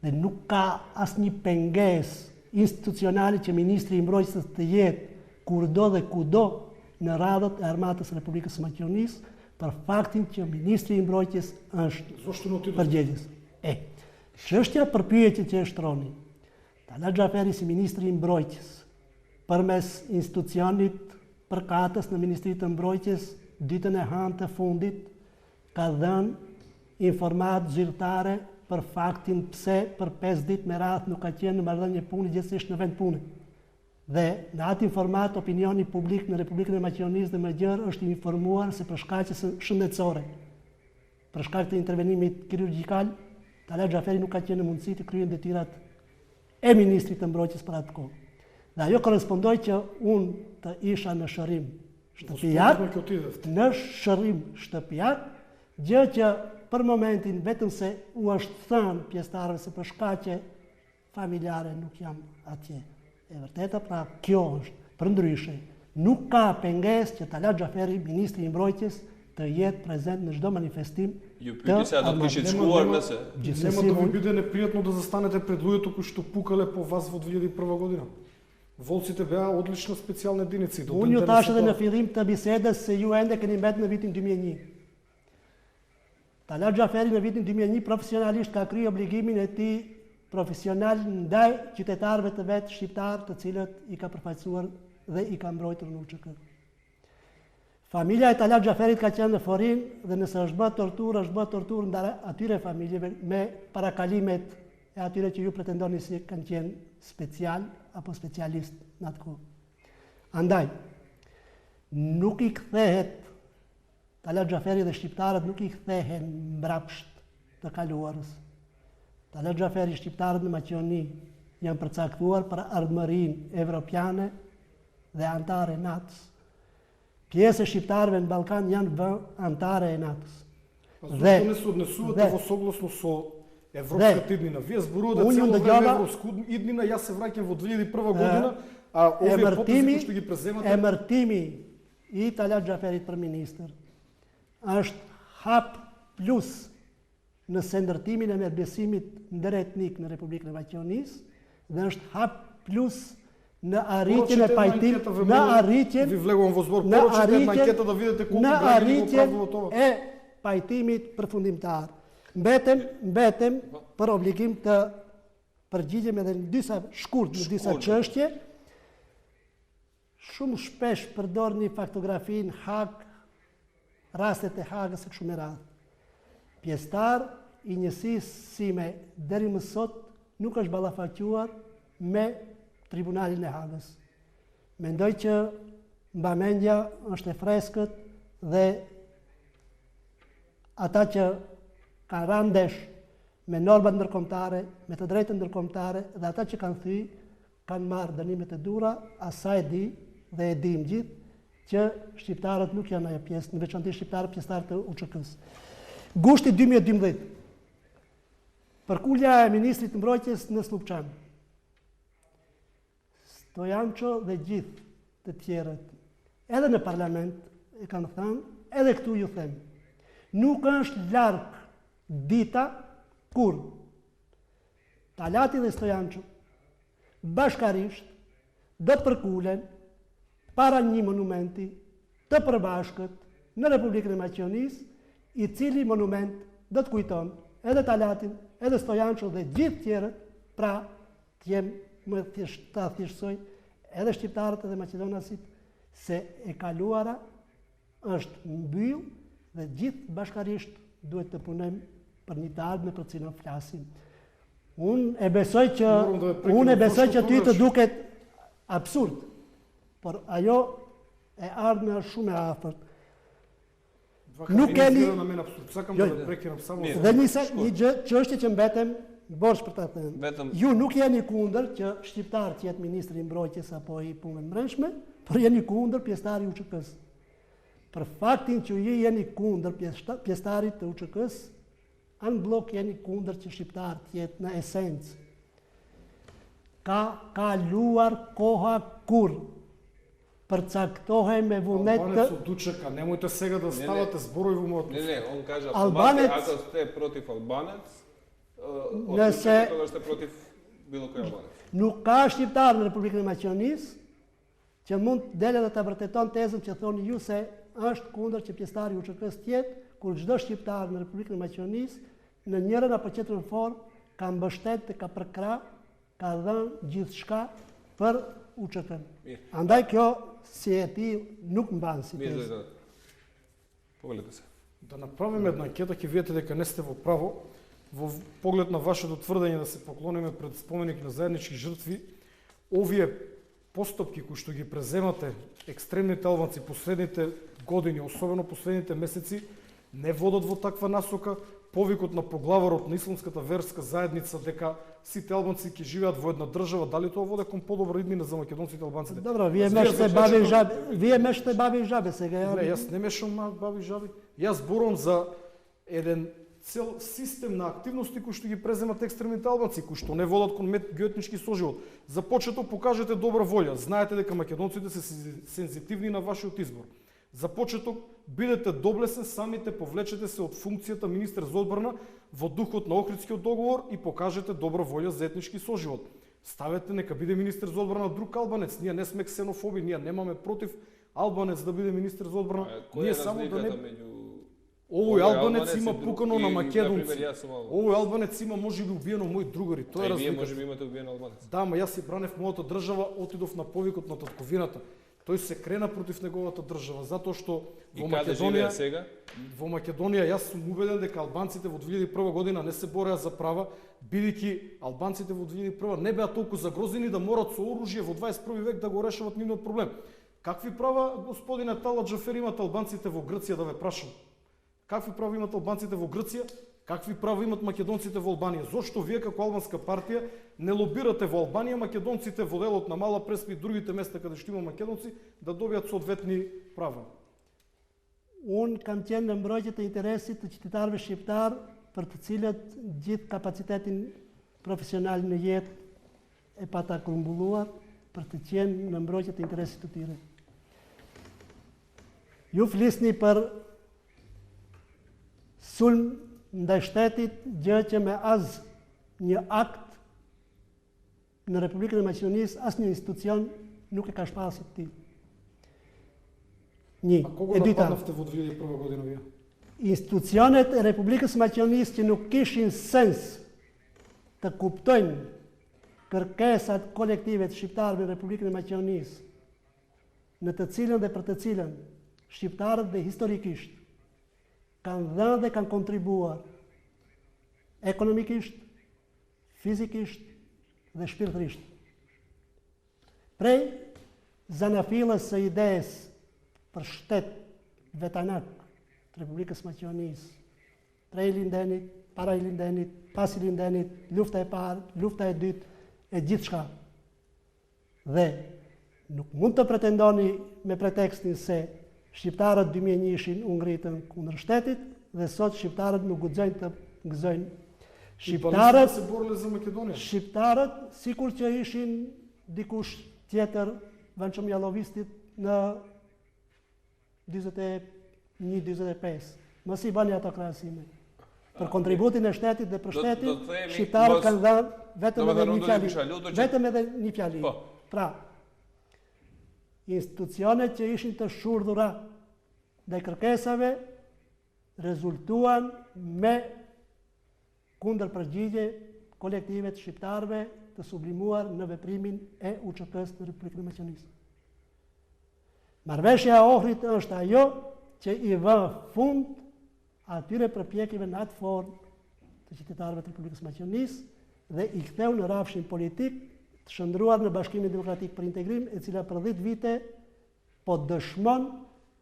dhe nuk ka asnjë pengesë institucionale që ministri i mbrojtjes të jetë kurdo dhe kudo në radhët e Armatës Republikës Maqedonisë për faktin që ministri i mbrojtjes është përgjegjës. Çështja për pyetjen që e shtroni, Talat Xhaferi si ministri i mbrojtjes përmes institucionit përkatës në Ministrinë të Mbrojtjes ditën e hënë të fundit ka dhënë informatë zyrtare për faktin pse për 5 ditë me radhë nuk ka qenë në marrëdhënie pune gjithsesi në vend pune. Dhe në atë informat opinioni publik në Republikën e Maqedonisë dhe më gjërë është informuar se për shkaqe shëndetësore, për shkak të intervenimit kirurgjikal, Talat Xhaferi nuk ka qenë në mundësi të kryen detyrat e ministrit të mbrojtjes për atë kohë. Dhe ajo korrespondoi që unë të isha në shërim shtëpiak, gjë që për momentin vetëm se u është thënë pjesëtarëve se për shkaqe familjare nuk jam atje. E vërteta, pra kjo është përndryshe. Nuk ka pengesë që Talat Xhaferi, ministri i mbrojtjes, të jetë prezent në çdo manifestim. Ju pyeti se a do të kishit shkuar nëse? Нема да ви биде непријатно да застанете пред луѓето кои што пукале по вас во 2001 година. Волците беа одлична специјална единица. Unë ju tash edhe në fillim të bisedës se ju ende keni mbetë në vitin 2001. Talat Xhaferi në vitin 2001 profesionalisht ka kryer obligimin e tij profesional ndaj qytetarëve të vet shqiptar, të cilët i ka përfaqësuar dhe i ka mbrojtur në UÇK. Familja e Talat Xhaferit ka qenë në Forin dhe nëse është bërë torturë ndar atyre familjeve me parakalimet e atyre që ju pretendoni si kanë qenë special apo specialist në atë kohë. Andaj, nuk i kthehet Talat Xhaferi dhe shqiptarët nuk i kthehen mbrapsht të kaluarës. Talat Xhaferi, shqiptarët në Maqedoni janë përcaktuar për ardhmërinë evropiane dhe antare e NATO-s. Pjesë e shqiptarëve në Ballkan janë vënë antare e NATO-s. Dhe несувате во согласно со европската иднина. Вие зборувате цело време европску иднина, јас се враќам во 2001 година, а овие потези кои што ги преземате... Emërtimi i Talat Xhaferit për ministër është hap plus në ndërtimin e mirëbesimit ndëretnik në Republikën e Maqedonisë dhe është hap plus në arritjen e pajtimit, në arritjen e pajtimit përfundimtar. Mbetem për obligim të përgjigjem edhe në disa shkurt në disa çështje. Shumë shpesh përdorni faktografin Hag, rastet e Hagës e kështu me radhë. Pjesëtar i njësisë sime deri më sot nuk është ballafaquar me Tribunalin e Hagës. Mendoj që mbamendja është e freskët dhe ata që kanë rënë ndesh me normat ndërkombëtare, me të drejtën ndërkombëtare dhe ata që kanë thyer kanë marrë dënimet e dhura, asaj di dhe e dim gjithë që shqiptarët nuk janë ajo pjesë, në veçantë shqiptarët pjesëtarë të UÇK-s. Gushti 2012. Përkulja e ministrit të mbrojtjes në Slupçan. Stojanço dhe gjithë të tjerët, edhe në parlament e kanë thënë, edhe këtu ju them. Nuk është larg dita kur Talati dhe Stojanço bashkarisht do të përkulen para një monumenti të përbashkët në Republikën e Maqedonisë, i cili monument do të kujton edhe Talatin, edhe Stojanço dhe gjithë tjerët, pra të jem më të thjeshtësoj edhe shqiptarët edhe maqedonasit se e kaluara është mbyll dhe gjithë bashkarisht duhet të punojmë për një të ardhme për cilën flasim. Unë e besoj që ty të duket absurd, por ajo e ardhme është shumë e afërt. Nuk keni dhe një çështje që mbetem borx për ta thënë. Ju nuk jeni kundër që shqiptar të jetë ministri i mbrojtjes apo i punëve brendshme, por jeni kundër pjesëtari i UÇK-s. Për faktin që ju jeni kundër pjesëtarit të UÇK-s, anë blok jeni kundër që shqiptar të jetë në esencë. Ka kaluar koha kur përcaktohej me vullnet të... Dučeka, nemojte сега да ставате зборови во моето. Не, он кажа автоматски, ако сте против албанец, тогаш сте против било кој албанец. Nuk ka shqiptar në Republikën e Maqedonisë që mund të dele dhe të vërteton tezën që thoni ju se është kundër që pjesëtari i UÇK-s tjetë, kur çdo shqiptar në Republikën e Maqedonisë në njërin apo tjetrën formë ka mbështet dhe ka përkrah, ka dhënë gjithçka për UÇK-n. Andaj kjo si e tillë nuk mban si tezë. Погледате се. Да направиме една анкета, ќе видите дека не сте во право. Во поглед на вашето тврдење да се поклониме пред споменик на заеднички жртви, овие постапки кои што ги преземате екстремните албанци последните години, особено последните месеци, не водат во таква насока. Повикот на поглаварот на исламската верска заедница дека сите албанци ќе живеат во една држава, дали тоа води кон подобра иднина за македонците и албанците? Добро, вие мешате баби и жаби. Вие мешате баби и жаби сега. Не, јас не мешам баби и жаби. Јас зборувам за еден цел систем на активности кои што ги преземат екстремните албанци, кои што не водат кон меѓуетнички соживот. За почеток покажете добра волја. Знаете дека македонците се сензитивни на вашиот избор. За почеток, бидете доблесен, самите повлечете се од функцијата министер за одбрана во духот на Охридскиот договор и покажете добра волја за етнички соживот. Ставете нека биде министер за одбрана друг албанец. Ние не сме ксенофоби, ние немаме против албанец да биде министер за одбрана. Ние само да не Овој албанец има пукано на македонци. Овој албанец има можеби убиено мои другари. Тоа е разликата. Вие можеби имате убиен албанец. Да, ама јас си бранев мојата држава, отидов на повикот на татковината. Тој се крена против неговата држава, затоа што во Македонија сега? Во Македонија јас сум убеден дека албанците во 2001 година не се бореа за права, бидејќи албанците во 2001 не беа толку загрозени да морат со оружје во 21 век да го решават нивниот проблем. Какви права, господине Тала Џафер, имат албанците во Грција, да ве прашам? Какви права имат албанците во Грција? Какви права имат македонците во Албанија? Зошто вие како албанска партија не лобирате во Албанија македонците во делот на Мала Преспа и другите места каде што има македонци да добијат соодветни права? Unë kam qenë në mbrojtje të interesit të qytetarëve shqiptar për të cilët gjithë kapacitetin profesional në jetë e pata grumbulluar për të qenë në mbrojtje të interesit të tyre. Ju flisni për sulm ndaj shtetit, gjë që me as një akt në Republikën e Maqedonisë asnjë institucion nuk e ka shpasur ti. Një. A kogo E dyta, napadnавте во 2001 година вие? institucionet e Republikës Maqedonisë që nuk kishin sens të kuptojnë kërkesat kolektive të shqiptarëve në Republikën e Maqedonisë, në të cilën dhe për të cilën shqiptarët dhe historikisht kanë dhënë dhe kanë kontribuar ekonomikisht, fizikisht dhe shpirtërisht. Prej zanafillës së idesë për shtet vetanak të Republikës Maqedonisë, prej lindenit, para i lindenit, pas i lindenit, lufta e parë, lufta e dytë, e gjithçka. Dhe nuk mund të pretendoni me pretekstin se shqiptarët 2001 u ngritën kundër shtetit dhe sot shqiptarët nuk guxojnë të gëzojnë. Shqiptarët se borle za Македонија. Shqiptarët, sikur që ishin dikush tjetër vënçëm jallovistit në 41-45. Mos i bani ato krahasime. Për kontributin e shtetit dhe për shtetin, shqiptarët kanë dhënë vetëm edhe një fjali. Vetëm edhe një fjali. Pra, institucionet që ishin të shurdhura ndaj kërkesave rezultuan me kundër përgjigje kolektive të shqiptarëve të sublimuar në veprimin e UÇK-s në Republikën e Maqedonisë. Marrëveshja e Ohrit është ajo që i vë fund atyre përpjekjeve në atë formë të qytetarëve të Republikës Maqedonisë dhe i ktheu në rafshin politik të shndruar në Bashkimin Demokratik për Integrim, e cila për 10 vite po dëshmon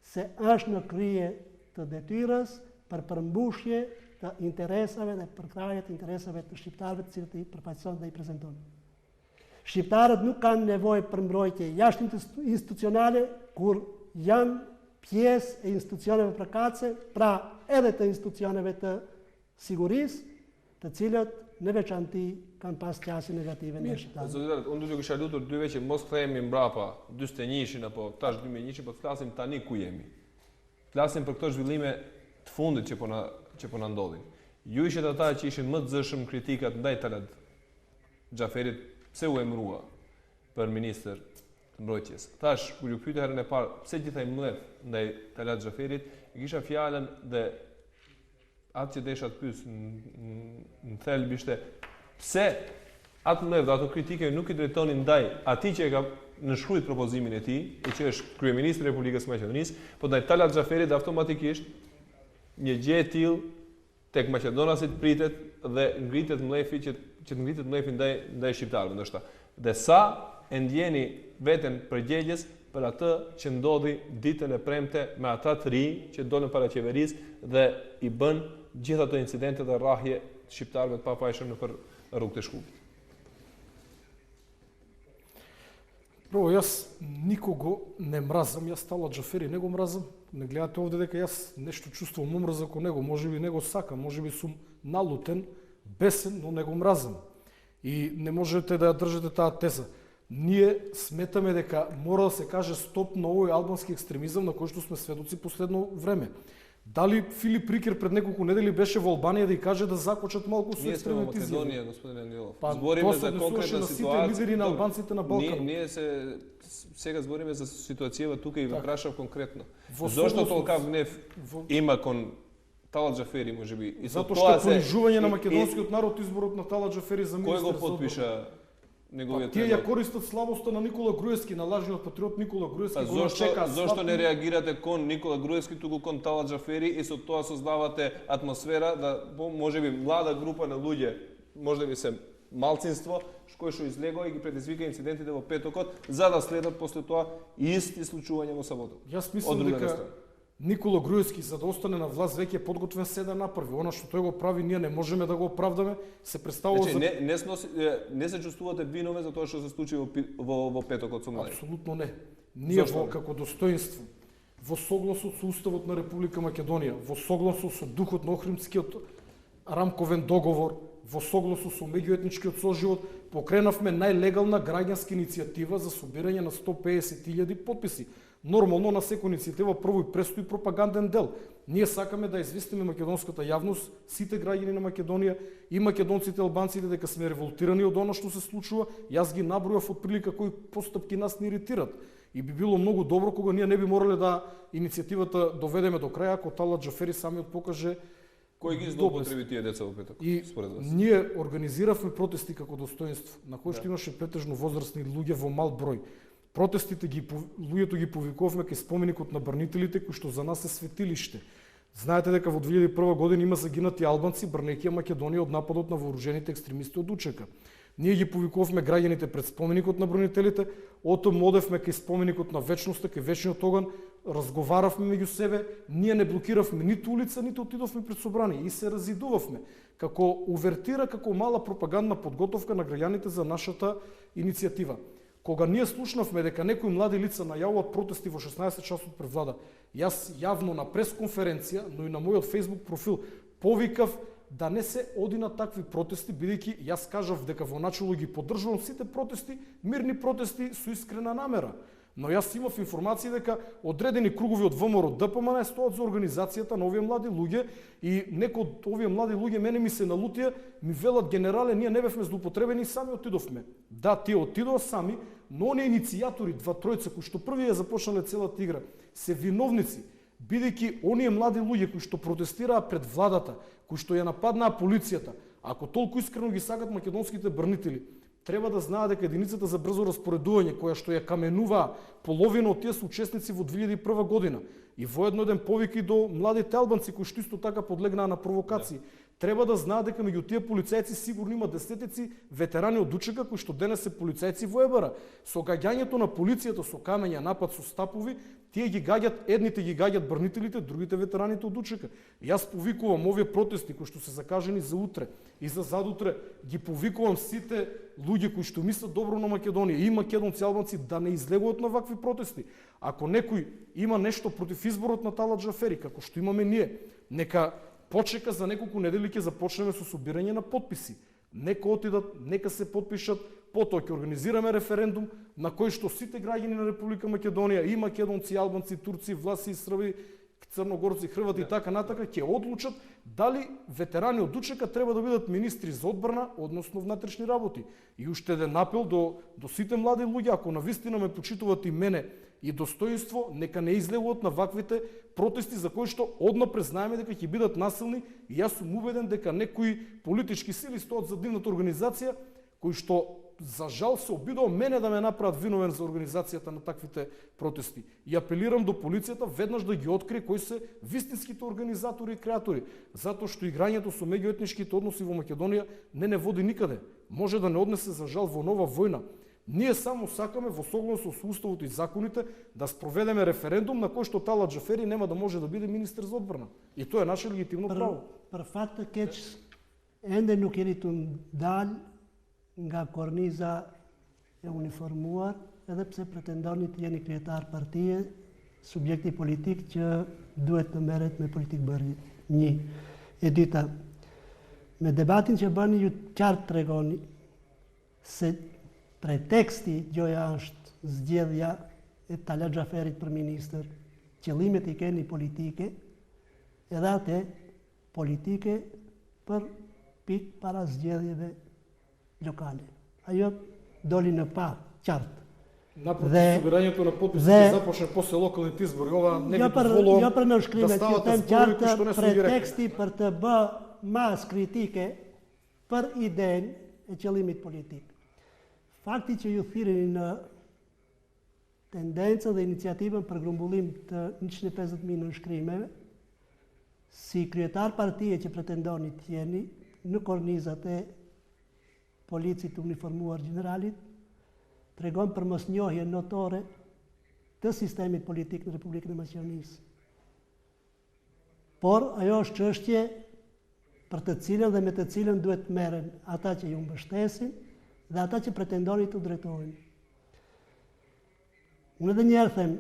se është në krye të detyrës për përmbushje të interesave dhe përkraje të interesave të shqiptarëve të cilët i përfaqëson dhe i prezanton. Shqiptarët nuk kanë nevojë për mbrojtje jashtë institucionale kur janë pjesë e institucioneve përkatëse, pra edhe të institucioneve të sigurisë, të cilët në veçanti kanë pas qasje negative në shqiptarët. Zotit, unë duke kisha lutur dyve që mos kthehemi mbrapa 41-shin apo tash 2001-shin, po të flasim tani ku jemi. Flasim për këto zhvillime të fundit që po na ndodhin. Ju ishit ata që ishin më të zëshëm kritikat ndaj Talat Xhaferit, pse u emërua për ministër të mbrojtjes. Tash kur ju pyeta herën e parë pse gjithaj mbledh ndaj Talat Xhaferit, i kisha fjalën dhe atë që desha të pyes në thelb ishte pse atë mbledh ato kritike nuk i drejtonin ndaj atij që e ka nënshkruajt propozimin e tij, që është kryeministri i Republikës së Maqedonisë, po ndaj Talat Xhaferit automatikisht një gjë e tillë tek maqedonasit pritet dhe ngritet mlefi që të ngritet mlefi ndaj shqiptarëve ndoshta. Dhe sa e ndjeni veten përgjegjës për atë që ndodhi ditën e premte me ata të rinj që dolën para qeverisë dhe i bën gjithë ato incidente dhe rrahje të shqiptarëve të papafajshëm nëpër rrugët e Shkupit. Бро, јас никого не мразам, јас Талат Xhaferi не го мразам. Не гледате овде дека јас нешто чувствувам омрза кон него, можеби не го сакам, можеби сум налутен, бесен, но не го мразам. И не можете да ја држите таа теза. Ние сметаме дека мора да се каже стоп на овој албански екстремизам на кој што сме сведоци последно време. Дали Филип Рикер пред неколку недели беше во Албанија да и каже да закочат малку со екстремните изјави? Ние сме во Македонија, господине Ангелов. Па, збориме за конкретна конкретна сите ситуација. лидери на албанците на Балканот. Ние сега збориме за ситуацијава тука и во Крашев конкретно. Во Зошто согласност- толкав гнев има кон Талат Xhaferi, можеби? И со Затоа тоа што е понижување на и- македонскиот народ изборот на Талат Xhaferi за Кој министер го за одбрана. потпиша неговиот Тие ја предлог? користат слабоста на Никола Груевски, на лажниот патриот Никола Груевски, Па го чека. зошто не реагирате кон Никола Груевски, туку кон Талат Xhaferi и со тоа создавате атмосфера да можеби млада група на луѓе, можеби се малцинство, кој што излегува и ги предизвика инцидентите во петокот, за да следат после тоа исти случувања во саботот. Јас Од мислам друга дека страна. Никола Груевски, за да остане на власт, веќе е подготвен се да направи. Она што тој го прави, ние не можеме да го оправдаме, се представува Значи, за... не се чувствувате виновен за тоа што се случи во петокот со млади. Апсолутно не. Ние Зошто во не? како достоинство, во согласот со Уставот на Република Македонија, во согласот со духот на Охримскиот рамковен договор, во согласот со меѓуетничкиот соживот, покренавме најлегална граѓанска иницијатива за собирање на 150.000 потписи. Нормално на секоја иницијатива прво и престои пропаганден дел. Ние сакаме да известиме македонската јавност, сите граѓани на Македонија и македонците, албанците дека сме револтирани од она што се случува. Јас ги набројав отприлика кои постапки нас не иритират. И би било многу добро кога ние не би морале да иницијативата доведеме до крај, ако Талат Џафери самиот покаже Кој ги злоупотреби тие деца во петок, и според вас? ние организиравме протести како достоинство, на кои што имаше претежно возрастни луѓе во мал број. Протестите луѓето ги повикувавме кај споменикот на брнителите, кој што за нас е светилиште. Знаете дека во 2001 година има загинати албанци брнејќи Македонија од нападот на вооружените екстремисти од УЧК. Ние ги повикувавме граѓаните пред споменикот на бронителите, отом одевме кај споменикот на вечноста, кај вечниот оган, разговаравме меѓу себе, ние не блокиравме ниту улица, ниту отидовме пред собрание и се разидувавме како увертира, како мала пропагандна подготовка на граѓаните за нашата иницијатива. Кога ние слушнавме дека некои млади лица најавуваат протести во 16 часот пред влада, јас јавно на пресконференција, но и на мојот Facebook профил повикав да не се оди на такви протести, бидејќи јас кажав дека во начело ги поддржувам сите протести, мирни протести со искрена намера. Но јас имав информации дека одредени кругови од ВМРО ДПМН стоат за организацијата на овие млади луѓе и некои од овие млади луѓе мене ми се налутија, ми велат генерале, ние не бевме злоупотребени, сами отидовме. Да, тие отидоа сами, но оние иницијатори, два тројца кои што први ја започнале целата игра, се виновници, бидејќи оние млади луѓе кои што протестираа пред владата, кои што ја нападнаа полицијата, ако толку искрено ги сакат македонските брнители, треба да знаат дека единицата за брзо распоредување, која што ја каменуваа половина од тие се учесници во 2001 година, и воедно еден повик и до младите албанци кои што исто така подлегнаа на провокации. Треба да знаат дека меѓу тие полицајци сигурно има десетици ветерани од УЧК кои што денес се полицајци во ЕБР. Со гаѓањето на полицијата со камења, напад со стапови, тие ги гаѓат, едните ги гаѓат брнителите, другите ветераните од УЧК. Јас повикувам овие протести кои што се закажани за утре и за задутре, ги повикувам сите луѓе кои што мислат добро на Македонија и македонци албанци да не излегуваат на вакви протести. Ако некој има нешто против изборот на Талат Џафери, како што имаме ние, нека почека за неколку недели ќе започнеме со собирање на потписи. Нека отидат, нека се потпишат, потоа ќе организираме референдум на кој што сите граѓани на Република Македонија, и македонци, албанци, турци, власи, срби, црногорци, хрвати и така натака ќе одлучат дали ветерани од УЧК треба да бидат министри за одбрана, односно внатрешни работи. И уште еден апел до сите млади луѓе, ако навистина ме почитуваат и мене и достоинство, нека не излегуваат на ваквите протести за кои што однапред знаеме дека ќе бидат насилни, и јас сум убеден дека некои политички сили стоат за дивната организација кои што за жал се обидува мене да ме направат виновен за организацијата на таквите протести. И апелирам до полицијата веднаш да ги открие кои се вистинските организатори и креатори, затоа што играњето со меѓуетничките односи во Македонија не води никаде. Може да не однесе за жал во нова војна. Ние само сакаме во согласност со уставот и законите да спроведеме референдум на кој што Талат Џафери нема да може да биде министер за одбрана. И тоа е наше легитимно право. Per fakta keq ende nuk jeni të dal nga korniza e uniformuar, edhe pse pretendoni të jeni kryetar partie, subjekti politik që duhet të merret me politikë bërje. Një. E dyta, me debatin që bëni ju qartë tregoni se preteksti gjoja është zgjedhja e Talat Џaferit për ministër, qëllimet i keni politike, edhe atë politike për pikë para zgjedhjeve lokale. Ajo doli në pa qartë. Напротив, собирањето на потписи ќе започне после локалните избори. Ова не ги дозволувам jo për në shkrimet, да стават them зборови кои qartë што не се директни. preteksti për të bë mas kritike për idenë e qëllimit politik. Fakti që ju thirrni në tendencën dhe iniciativën për grumbullim të 150.000 nënshkrimeve, si kryetar partie që pretendoni të jeni në kornizat e policit të uniformuar generalit, tregon për mosnjohje notore të sistemit politik në Republikën e Maqedonisë. Por ajo është çështje për të cilën dhe me të cilën duhet merren ata që ju mbështesin dhe ata që pretendoni të drejtohen. Unë edhe njerë them,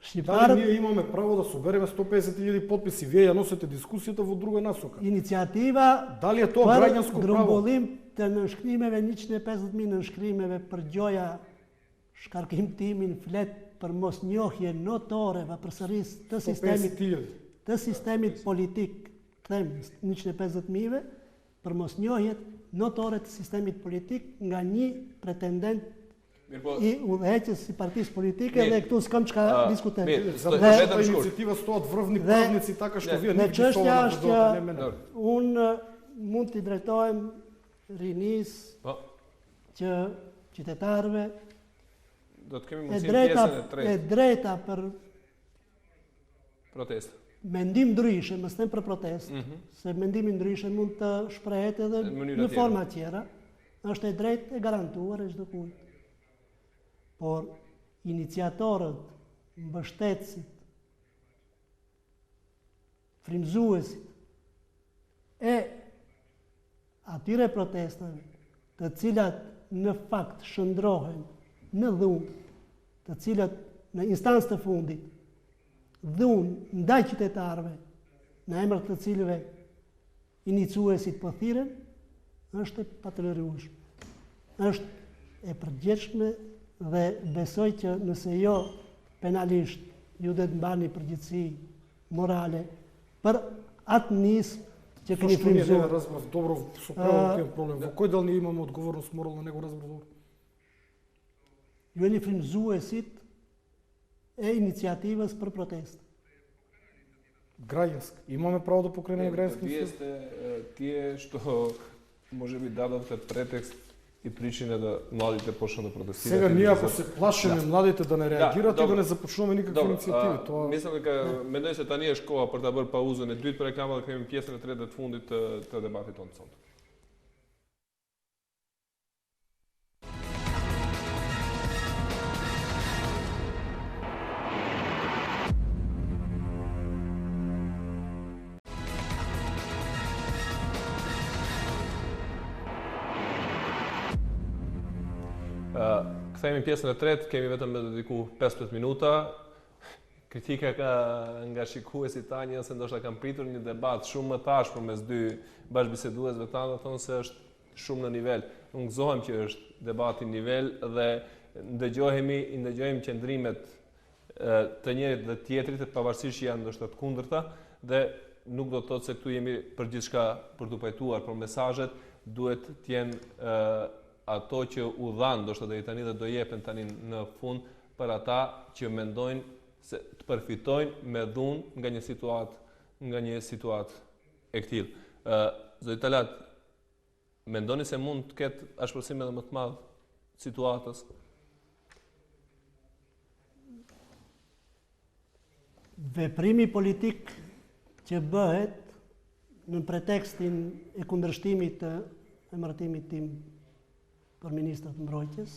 Дали shqiptarët ние имаме право да собереме 150.000 потписи? Вие ја носите дискусијата во друга насока. iniciativa Дали е тоа për граѓанско право? grumbullim të nënshkrimeve, 150.000 nënshkrimeve për gjoja shkarkimtimin, flet për mos njohje notoreve përsëris të 150.000. sistemit politik, them 150.000, për mos njohjet notore të sistemit politik nga një pretendent i udhëheqës si partisë politike dhe këtu s'kam çka diskutem. Dhe iniciativa stohet vrvni pravnici taka što vjen. Dhe çështja është që unë mund t'i drejtohem rinisë që qytetarëve do të kemi mundësi pjesën e tretë. E drejta për protestë. Mendim ndryshe, mos them për protestë, se mendimi ndryshe mund të shprehet edhe në forma tjera, është e drejtë e garantuar e çdo kujt. Por iniciatorët, mbështetësit, frymëzuesit e atyre protestave, të cilat në fakt shndrohen në dhunë, të cilat në instancë të fundit dhunë ndaj qytetarëve, në emër të cilëve iniciuesit po thirren, është e patolerueshme. Është e përgjithshme dhe besoj që nëse jo penalisht ju do të mbani përgjegjësi morale për atë nismë që keni frymëzuar. Разбрав добро со правото проблем. Во кој дел ние имаме одговорност морална на него разбрав? Ju jeni frymëzuesit e inicijativës për protestë. Граѓанска. Имаме право да покренеме граѓански Вие сте тие што може би дадовте претекст и причина да младите почнат да протестираат. Сега ние ако се плашиме младите да не реагираат и да не започнуваме никакви иницијативи, тоа мислам дека мендој се таа е школа për ta bërë pauzën e dytë për reklama dhe kemi pjesën e tretë dhe të fundit të debatit tonë sonte. Kthehemi pjesën e tretë, kemi vetëm me dediku 15 minuta. Kritika nga shikuesit tanë se ndoshta kanë pritur një debat shumë më tashpër mes dy bashkëbiseduesve tanë, thonë se është shumë në nivel. Unë gëzohem që është debati nivel dhe ndëgjojmë qëndrimet të njërit dhe tjetrit, pavarësisht që janë ndoshta të kundërta, dhe nuk do të thotë se këtu jemi për gjithçka për të pajtuar, por mesazhet duhet të jenë ato që u dhanë, ndoshta deri tani dhe do jepen tani në fund për ata që mendojnë se të përfitojnë me dhunë nga një situatë e këtillë. Zoti Talat, mendoni se mund të ketë ashpërsim edhe më të madh situatës? Veprimi politik që bëhet në pretekstin e kundërshtimit të emërtimit tim për ministër të mbrojtjes,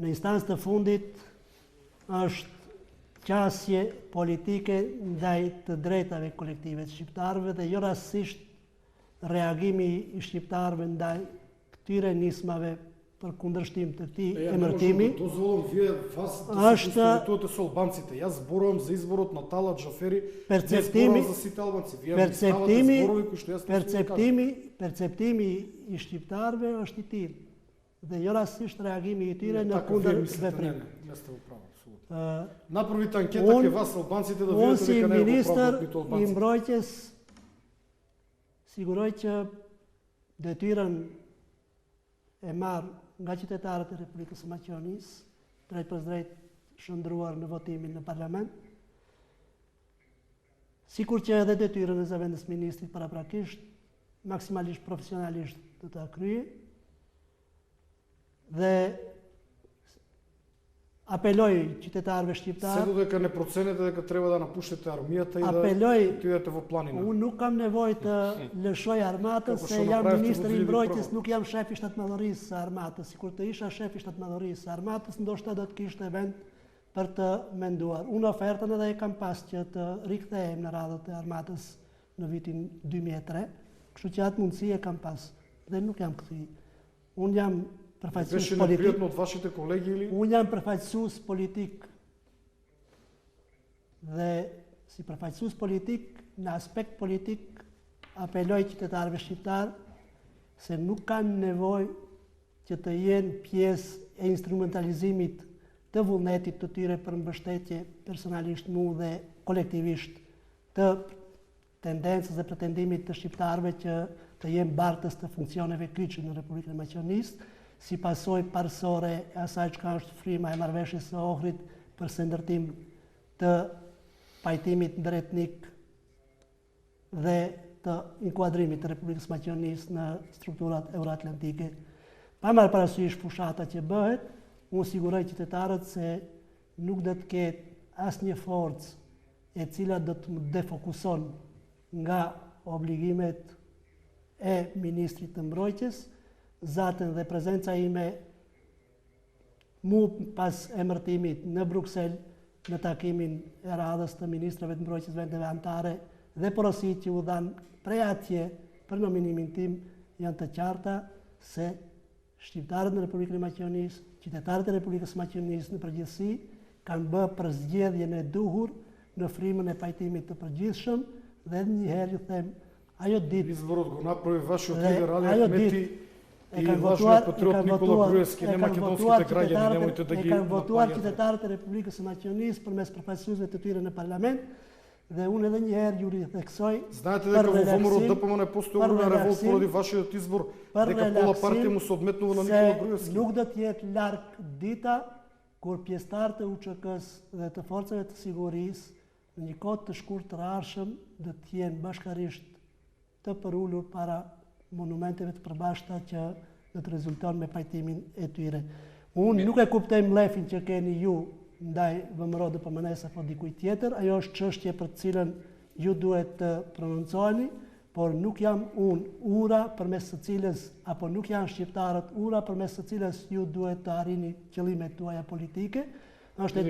në instancë të fundit është qasje politike ndaj të drejtave kolektive të shqiptarëve dhe jo rastësisht reagimi i shqiptarëve ndaj këtyre nismave për kundërshtim të këtij emërtimi. Дозволам вие вас да се консултувате со албанците. Јас зборувам за изборот на Талат Джафери, не зборувам за сите албанци. Вие ставате зборови кои што јас Perceptimi i shqiptarëve është i tillë dhe jo rastësisht reagimi i tyre në kundër veprimit. Не сте во право, апсолутно. Направите анкета ке вас албанците да видите дека не е во право ниту албанците. I mbrojtjes siguroj që detyrën e marr nga qytetarët e Republikës së Maqedonisë, drejt për drejt shndruar në votimin në parlament, sikur që edhe detyrën e zëvendës ministrit paraprakisht, maksimalisht profesionalisht të ta kryej, dhe apeloj qytetarëve shqiptar. Се додека не проценете дека треба да напуштите армијата и да отидете во планина. Unë nuk kam nevojë të lëshoj armatës, se jam ministri i mbrojtjes, nuk jam shef i shtatmadhërisë së armatës. Sikur të isha shef i shtatmadhërisë së armatës, ndoshta do të kishte vend për të menduar. Unë ofertën edhe e kam pas që të rikthehem në radhët e armatës në vitin 2003, kështu që atë mundësi e kam pas dhe nuk jam kthyer. Unë jam përfaqësues politik. Беше од вашите колеги или? Unë jam përfaqësues politik dhe si përfaqësues politik, në aspekt politik, apeloj qytetarëve shqiptar se nuk kanë nevojë që të jenë pjesë e instrumentalizimit të vullnetit të tyre për mbështetje personalisht mu dhe kolektivisht të tendencës dhe pretendimit të shqiptarëve që të jenë bartës të funksioneve kyçe në Republikën e Maqedonisë, si pasojë parësore e asaj që është frima e marrëveshjes së Ohrit për ndërtim të pajtimit ndëretnik dhe të inkuadrimit të Republikës Maqedonisë në strukturat euroatlantike. Pa marrë parasysh fushata që bëhet, unë siguroj qytetarët se nuk do të ketë asnjë forcë e cila do të më defokuson nga obligimet e Ministrit të Mbrojtjes, zaten dhe prezenca ime mu pas emërtimit në Bruksel në takimin e radhës të Ministrave të Mbrojtjes vendeve anëtare dhe porosit që u dhanë prej atje për nominimin tim janë të qarta se shqiptarët në Republikën e Maqedonisë, qytetarët e Republikës Maqedonisë në përgjithësi kanë bërë për zgjedhjen e duhur në frymën e pajtimit të përgjithshëm dhe njëherë ju them, ajo ditë Изборот го направи вашиот лидер Али Ахмети и важниот патриот Никола Груевски, не македонските граѓани, немојте да ги kanë votuar qytetarët e Republikës së Maqedonisë përmes përfaqësuesve të tyre në parlament dhe unë edhe një herë ju ritheksoj. Знаете дека во ВМРО ДПМН постои огромен револт поради вашиот избор, дека пола партија му се одметнува на Никола Груевски. Nuk do të jetë larg dita kur pjesëtarët e UÇK-s dhe të forcave të sigurisë në një kohë të shkurtër të ardhshëm do të jenë bashkarisht të përulur para monumenteve të përbashkëta që do të rezulton me pajtimin e tyre. Unë nuk e kuptoj mlefin që keni ju ndaj VMRO DPMN-s apo dikujt tjetër, ajo është çështje për të cilën ju duhet të prononcoheni, por nuk jam unë ura përmes së cilës apo nuk janë shqiptarët ura përmes së cilës ju duhet të arrini qëllimet tuaja politike. Është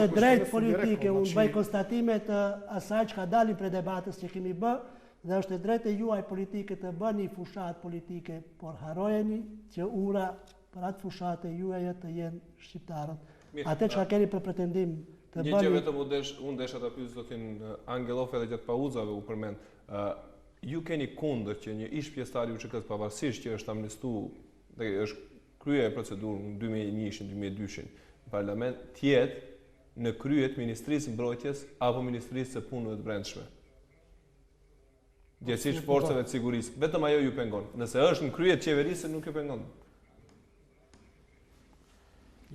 e drejtë politike, unë bëj konstatime të asaj që ka dalin për debatës që kemi bë, dhe është e drejtë e juaj politike të bëni fushat politike, por harojeni që ura për atë fushat e juaja të jenë shqiptarët. Atë që ka keni për pretendim të bëni... Një që vetëm unë desha të pyes zotin Angelov edhe gjatë pauzave u përmend, ju keni kundër që një ish pjesëtar i UÇK-s pavarësisht që është amnestuar dhe është krye procedurë në 2001-2002 në parlament, tjetë në kryet Ministrisë Mbrojtjes apo Ministrisë së Punëve të Brendshme. Gjithësisht forcave të sigurisë, vetëm ajo ju pengon. Nëse është në kryet qeverisë, nuk ju pengon.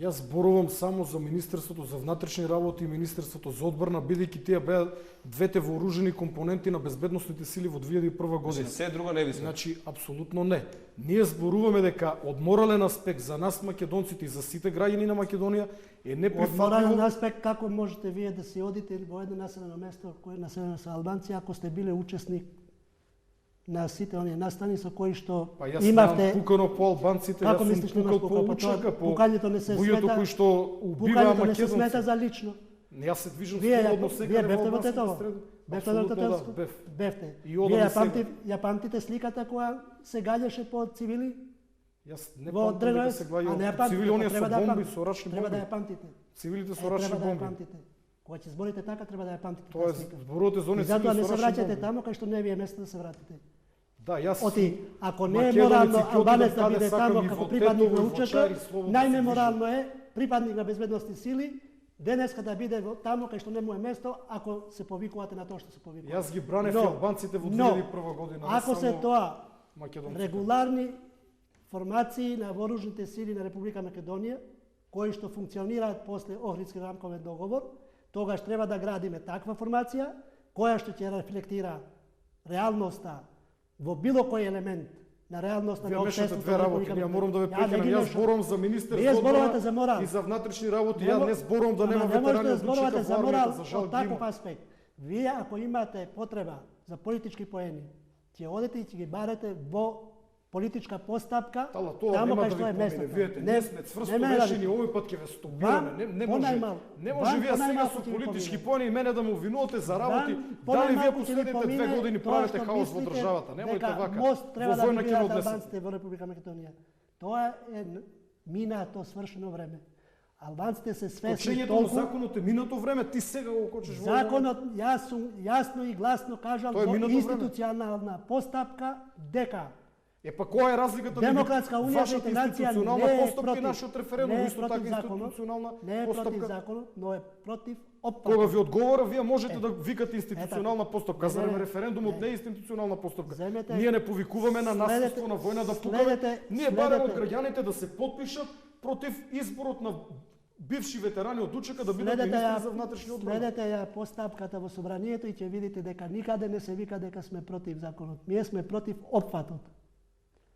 Јас зборувам само за Министерството за внатрешни работи и Министерството за одбрана, бидејќи тие беа двете вооружени компоненти на безбедносните сили во 2001 година. Се друго не ви се. Значи, апсолутно не. Ние зборуваме дека од морален аспект за нас македонците и за сите граѓани на Македонија е неприфатливо. Од морален аспект како можете вие да се одите во едно населено место кое е населено со албанци ако сте биле учесник на сите оние настани со кои што па јас имавте пукано по албанците, како јас мислиш сум пукал по УÇК, по пукањето не се смета, кои што убиваа пукањето не се смета македонци. за лично. Јас се движам Вие слободно сега бевте во во албанските Тетово. среди. Бевте во Тетово. Бевте. Вие ја памтите сликата која се гаѓаше по цивили? Јас не Во памтам дека се гаѓаат цивили, оние со бомби, со рачни Треба да бомби. ја памтите. Цивилите со рачни Треба да ја бомби. памтите. Кога ќе зборите така, треба да ја памтите. Тоа е зборувате за оние И затоа цивили не со се рачни враќате бомби. таму кај што не ви е место да се вратите. Да, јас Оти, ако не е македонец морално и ќе албанец одидам да каде биде сакам тамо и како во припадник на Тетово, и во УÇК, Чари, слободно се најнеморално е припадник на безбедносни сили денеска да биде тамо кај што не му е место ако се повикувате на тоа што се повикувате. Јас ги бранев и албанците во 2001 година. Ако се тоа македонците. регуларни формации на вооружните сили на Република Македонија, кои што функционираат после Охридски рамковен договор, тогаш треба да градиме таква формација, која што ќе рефлектира реалноста во било кој елемент на реалноста Вие на мешате општеството две на работи, Република ја морам да ве Македонија. прекинам. Јас зборувам за министер Вие зборувате за одбрана морал. и за внатрешни работи. Не Ја мо- не зборувам да нема Ама не можете ветерани да од зборувате УÇК за во морал армијата, за жал од ги таков има. аспект. Вие ако имате потреба за политички поени, ќе одите и ќе ги барете во политичка постапка, Тала, тоа тамо нема кај да што е ви местото. помине. Видете, ние сме цврсто ме решени, овој пат ќе ве стопираме. Не може. Не може вие сега со политички поени и мене да му обвинувате за работи. Дали вие последните 2 години правите хаос во државата? Немојте вака. Мост треба Во да војна ќе добијат однесете. албанците во Република Македонија. Тоа е минато свршено време. Албанците се свесни Кочењето на толку. законот е минато време, ти сега го кочеш во Законот јасно и гласно кажал Тоа е во минато време. институционална постапка дека Е па која е разликата Демократска меѓу унија за вашата интеграција институционална не е постапка и против. нашиот референдум, Не е исто против така законот, институционална не е против постапка? законот, но е против Кога опфатот. ви одговора, вие можете да викате институционална постапка, за Не, референдумот не е институционална постапка. Земете- Ние не повикуваме на насилство, на војна да пукаме. Ние бараме од граѓаните да се потпишат против изборот на бивши ветерани од УЧК да бидат министри за внатрешни одбрана. Следете ја постапката во собранието и ќе видите дека никаде не се вика дека сме против законот. Ние сме против опфатот.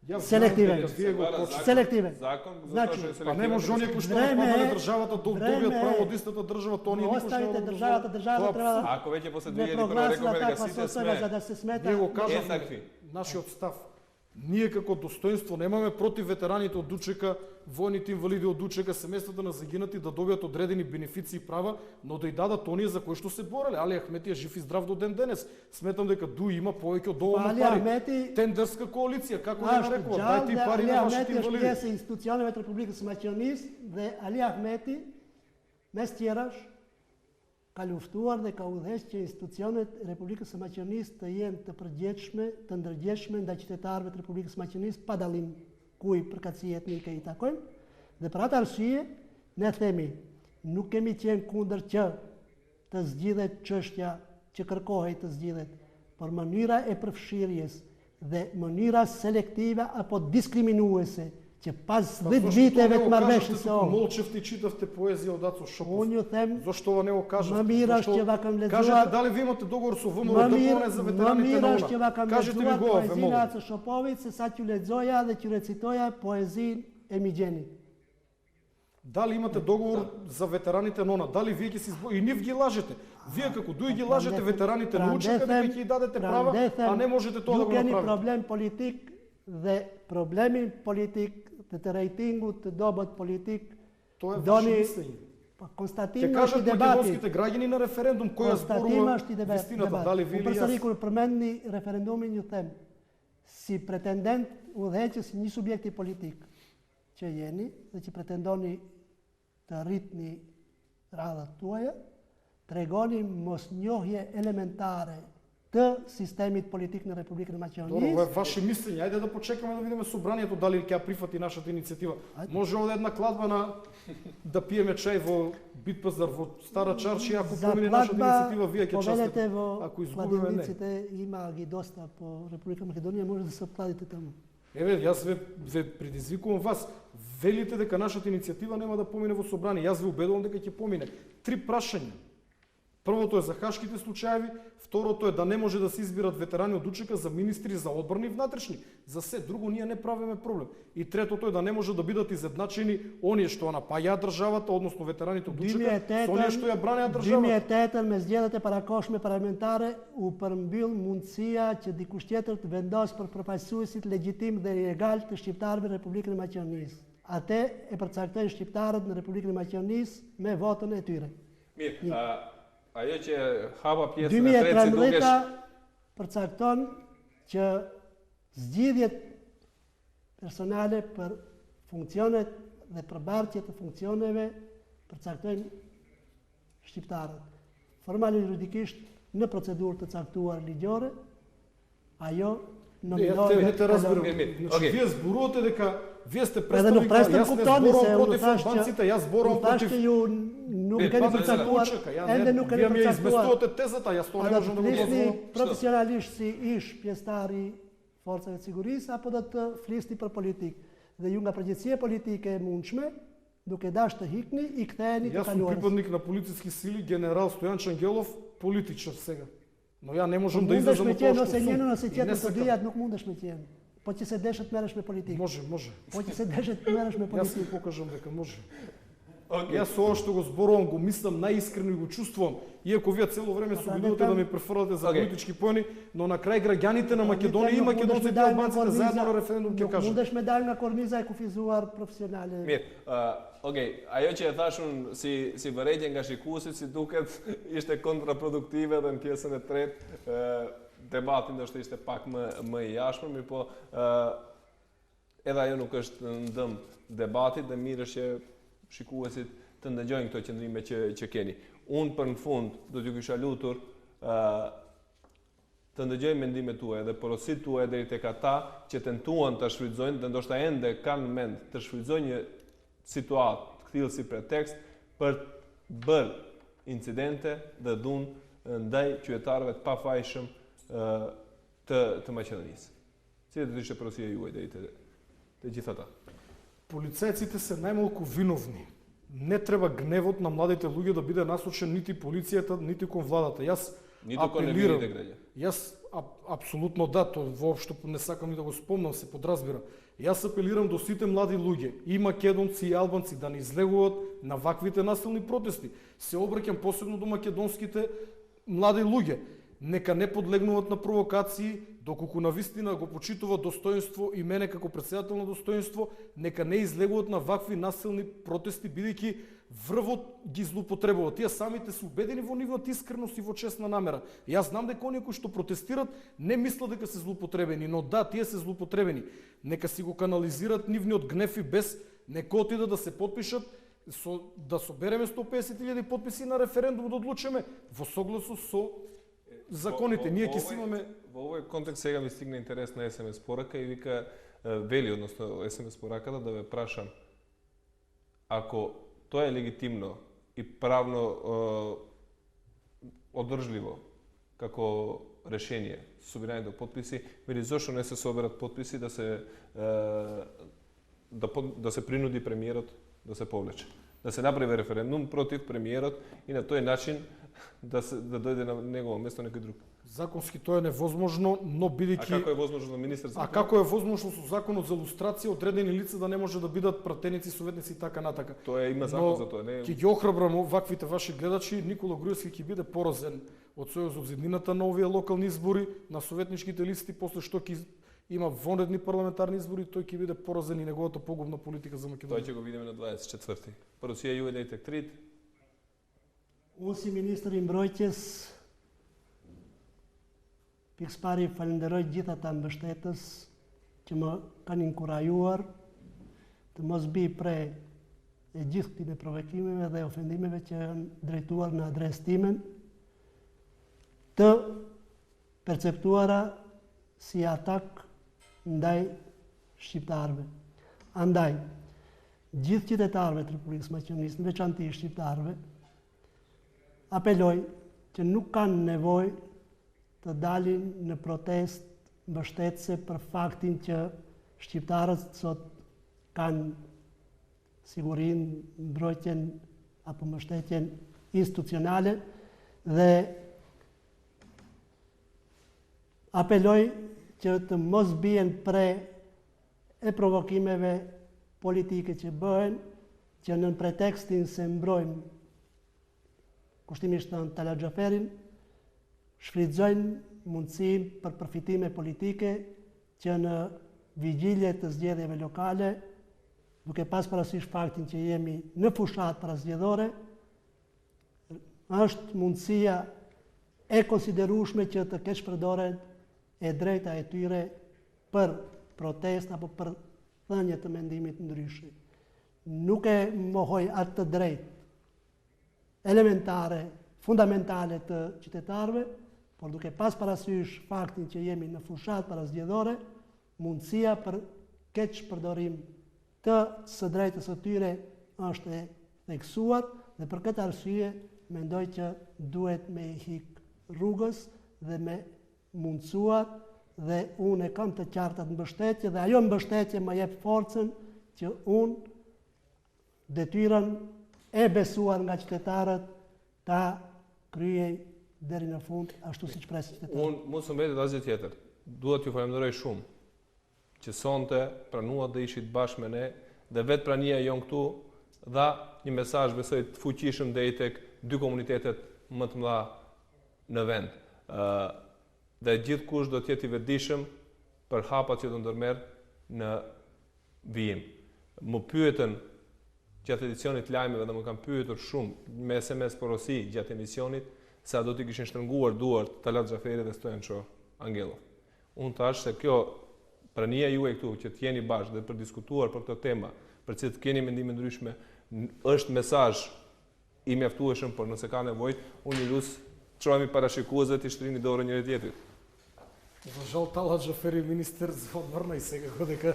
Јас Селективен. знам дека вие го почнете. Селективен. Закон, Значи, затоа што е Па не може оние кои што Време нападнале е- државата да време добијат е- право од истата држава, тоа ние никош нема Оставите да државата, дозволиме. државата Тоа е треба да Ако веќе после не 2001 прогласила рековме дека таква сите состојба за сме да се смета. Ние го еднакви. кажавме нашиот став. Ние како достоинство немаме против ветераните од УЧК, војните инвалиди од УЧК, семејствата на загинати да добијат одредени бенефиции и права, но да ја дадат оние за кои што се бореле. Али Ахмети е жив и здрав до ден денес. Сметам дека ДУИ има повеќе од доволно Али пари. Ахмети- Тендерска коалиција, како ја нарекува, дајте и пари Али на вашите Ахмети инвалиди. што се институционалниот република самачионист, де Али Ахмети ме стираш ka luftuar dhe ka udhëheq që institucionet e Republikës së Maqedonisë të jenë të ndërgjegjshme ndaj qytetarëve të Republikës së Maqedonisë pa dallim kuj përkatësi etnike i takojnë. Dhe për atë arsye ne themi nuk kemi qenë kundër që të zgjidhet çështja që kërkohej të zgjidhet, por mënyra e përfshirjes dhe mënyra selektive apo diskriminuese që pas 10 viteve të marrëveshjes së ONU. Молчевте и читавте поезија од Ацо Шопов. Unë ju them, Зошто ова не го кажавте? më mirë është Зошто- që va kam lexuar- Кажете дали ви имате договор со ВМРО ДПОН за më ветераните mirë на është që va ОНА? kam Кажете ми lexuar го, ве poezinë e молам. Aco Shopovit se sa t'ju lexoja dhe t'ju recitoja poezinë e Migjenit. Дали имате договор за ветераните на ОНА? Дали вие ќе се и нив ги лажете? Вие како дуи ги лажете ветераните на УЧК дека ќе ги дадете права, а не можете тоа да го Ju keni направите. problem politik dhe problemin politik të rejtingut të dobët politik Тоа е ваше doni мислење. pa Ќе konstatimi është i кажат debatit. македонските граѓани на референдум која Konstatimi зборува është i вистината, дали вие Unë или përsëri јас. kur përmendni referendumin ju them, si pretendent udhëheqës një subjekti politik që jeni dhe që pretendoni të rritni radhat tuaja, tregoni mosnjohje elementare të sistemit politik në Republikën e Добро, Maqedonisë. ова е ваше мислење. Ајде да почекаме да видиме собранието дали ќе ја прифати нашата иницијатива. Може овде една кладба на да пиеме чај во Битпазар, во Стара Чарши, ако За помине нашата кладба, иницијатива, вие ќе повелете частите. во Ако изгубиме, не. кладилниците, има ги доста по Република Македонија, може да се обкладите таму. Еве, јас ве предизвикувам вас. Велите дека нашата иницијатива нема да помине во собрание. Јас ве убедувам дека ќе помине. 3 прашања. Првото е за хашките случаеви, второто е да не може да се избират ветерани од УЧК за министри за одбрани и внатрешни. За се друго ние не правиме проблем. И третото е да не може да бидат изедначени оние што напаѓаат државата, односно ветераните од УЧК, со оние што ја бранеат државата. 2008 me zgjedhjet e parakohshme parlamentare u përmbyll mundësia që dikush tjetër të vendos për përfaqësuesit legjitim dhe legal të shqiptarëve në Republikën e Maqedonisë. Atë e përcaktojnë shqiptarët në Republikën e Maqedonisë me votën e tyre. Mirë, ajo që hapa pjesën e tretë si 2013 dukesh përcakton që zgjidhjet personale për funksionet dhe përbartje të funksioneve përcaktojnë shqiptarët. Formal juridikisht në procedurë të caktuar ligjore, ajo Не те разбирам. Окей. Значи, вие зборувате дека вие сте Edhe nuk представник, prestën јас не kuptoni se зборувам unë против thash që албанците, јас зборувам против që ju nuk Mirë, keni pa përcaktuar, ende nuk keni Вие ми ја përcaktuar. изместувате тезата, јас тоа A не do можам të да го flisni дозволам. profesionalisht si ish pjesëtar i forcave të sigurisë apo do të flisni për politikë? Dhe ju nga përgjegjësia politike e mundshme, duke dashur të hikni, i ktheheni të Јас сум kaluarës. припадник на полициски сили, генерал Стојан Чангелов, политичар сега. Но ја не можам да Mundesh излезам me од тоа qenë што ose сум. njënën ose И не tjetrën të сакам. dyjat nuk mundesh me qenë. Po që se deshet merresh me politikë. Може, може. Po që se deshet merresh me Јас ќе politikë. покажам дека може. Окей. Јас ова што го зборувам, го мислам најискрено и го чувствувам. Иако вие цело време се да, обидувате не, да ми префрлате за Окей. политички поени, но на крај граѓаните на Македонија и Nuk mundesh me македонците и dalë nga албанците заедно korniza- на референдум ќе Nuk кажат. mundesh me dalë nga korniza e kufizuar profesionale. Mirë, okej, ajo që e thash unë si vërejtje nga shikuesit, si duket ishte kontraproduktive dhe në pjesën e tretë, debati ndoshta ishte pak më i jashtëm, mirë po edhe ajo nuk është në dëm debatit dhe mirë është që shikuesit të ndëgjojnë këto qëndrime që keni. Unë për në fund do t'ju kisha lutur të ndëgjoj mendimet tuaja dhe porositë tuaja deri tek ata që tentuan ta shfrytëzojnë dhe ndoshta ende kanë mend të shfrytëzojnë një situatë të tillë si pretekst për të bërë incidente dhe dhunë ndaj qytetarëve të pafajshëm të Maqedonisë. Cila do të ishte porosia juaj deri te gjithë ата? Полицајците се најмалку виновни. Не треба гневот на младите луѓе да биде насочен нити полицијата, нити кон владата. Јас Нито кон невините граѓани. Јас апсолутно да, тоа воопшто не сакам ни да го спомнам, се подразбира. Јас апелирам до сите млади луѓе, и македонци и албанци, да не излегуваат на ваквите насилни протести. Се обраќам посебно до македонските млади луѓе. Нека не подлегнуваат на провокации, доколку навистина го почитува достоинство и мене како претседател на достоинство, нека не излегуваат на вакви насилни протести, бидејќи врвот ги злоупотребува. Тие самите се убедени во нивната искреност и во честна намера. Јас знам дека оние кои што протестират не мислат дека се злоупотребени, но да, тие се злоупотребени. Нека си го канализират нивниот гнев и без, нека отидат да се потпишат, да собереме 150.000 потписи на референдум да одлучиме во согласност со законите. Ние ќе си имаме... Во овој контекст сега ми стигна интерес на СМС порака и вика, вели, односно СМС пораката, да ве прашам, ако тоа е легитимно и правно одржливо како решение, собирање до потписи, вели, зошто не се соберат потписи да се принуди премиерот да се повлече? Да се направи референдум против премиерот и на тој начин да дојде на негово место некој друг. Законски тоа е невозможно, но бидејќи... А како е возможно за министер? А како е возможно со законот за лустрација одредени лица да не може да бидат пратеници, советници и така натака? Тоа има закон за тоа, не? Ќе ги охрабрам ваквите ваши гледачи, Никола Груевски ќе биде поразен од Сојузот за иднината на овие локални избори, на советничките листи, после што ќе има вонредни парламентарни избори, тој ќе биде поразен и неговата погубна политика за Македонија. Тоа ќе го видиме на 24-ти. Поросија ју е дејте трит. Unë si ministër i mbrojtjes pikëspari falenderoj gjithë ata mbështetës që më kanë inkurajuar të mos bi pre e gjithë këtyre provokimeve dhe ofendimeve që janë drejtuar në adresë time, të perceptuara si atak ndaj shqiptarëve. Andaj, gjithë qytetarëve të Republikës Maqedonisë, në veçanti shqiptarëve, apeloj që nuk kanë nevojë të dalin në protest mbështetëse për faktin që shqiptarët sot kanë sigurinë, mbrojtjen apo mbështetjen institucionale dhe apeloj që të mos bien pre e provokimeve politike që bëhen, që në pretekstin se mbrojmë kushtimisht në Talat Xhaferin, shfrytëzojnë mundësinë për përfitime politike që në vigjilje të zgjedhjeve lokale, duke pas parasysh faktin që jemi në fushat parazgjedhore, është mundësia e konsiderueshme që të keq përdoren e drejta e tyre për protest apo për thënie të mendimit ndryshe. Nuk e mohoj atë të drejtë elementare, fundamentale të qytetarëve, por duke pas parasysh faktin që jemi në fushat parazgjedhore, mundësia për keq përdorim të së drejtës së tyre është e theksuar dhe për këtë arsye mendoj që duhet me i hik rrugës dhe me mundësuar dhe unë e kam të qartat mbështetje dhe ajo mbështetje më jep forcën që unë detyrën e besuar nga qytetarët ta kryej deri në fund ashtu siç presin qytetarët. Unë mos më mbetet asgjë tjetër. Dua t'ju falenderoj shumë që sonte pranuat dhe ishit bashkë me ne dhe vetë prania jon këtu dha një mesazh besoj të fuqishëm deri tek dy komunitetet më të mëdha në vend. Dhe gjithkush do të jetë i vetëdijshëm për hapat që do ndërmerr në vijim. Më pyetën gjatë edicionit lajmeve dhe më kanë pyetur shumë me SMS porosi gjatë emisionit sa do t'i kishin shtrënguar duart Talat Xhaferi dhe Stojanço Angelov. Unë thash se kjo prania juaj këtu që të jeni bashkë dhe për diskutuar për këtë tema, për që të keni mendime ndryshme, është mesazh i mjaftueshëm, por nëse ka nevojë, unë ju lut çohemi parashikuesve të shtrini dorën njëri tjetrit. За жал Талат Джафери министер за одбрана и сега дека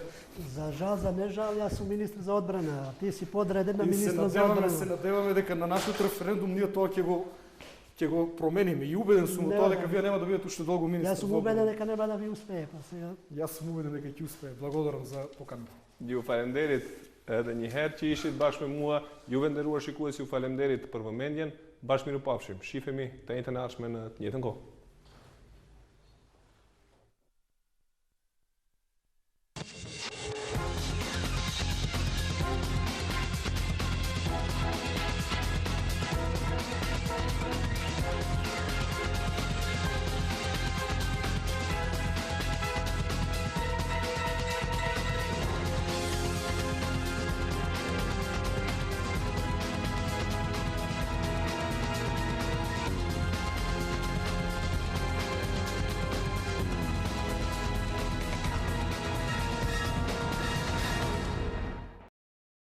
За жал, за не жал, јас сум министр за одбрана, а ти си подреден на и се министр за надеваме, одбрана. дека на нашиот референдум ние тоа ќе го промениме и убеден сум во тоа дека вие нема да бидете уште долго министер. Јас сум убеден дека нема да ви успее, па сега. Јас сум убеден дека ќе успее. Благодарам за поканата. Ju falenderit edhe një herë që ishit bashkë me mua, juve nderuar shikues, ju falenderit për vëmendjen, bashkë mirupafshim. Shifemi të njëjtën ardhshme në të njëjtën kohë.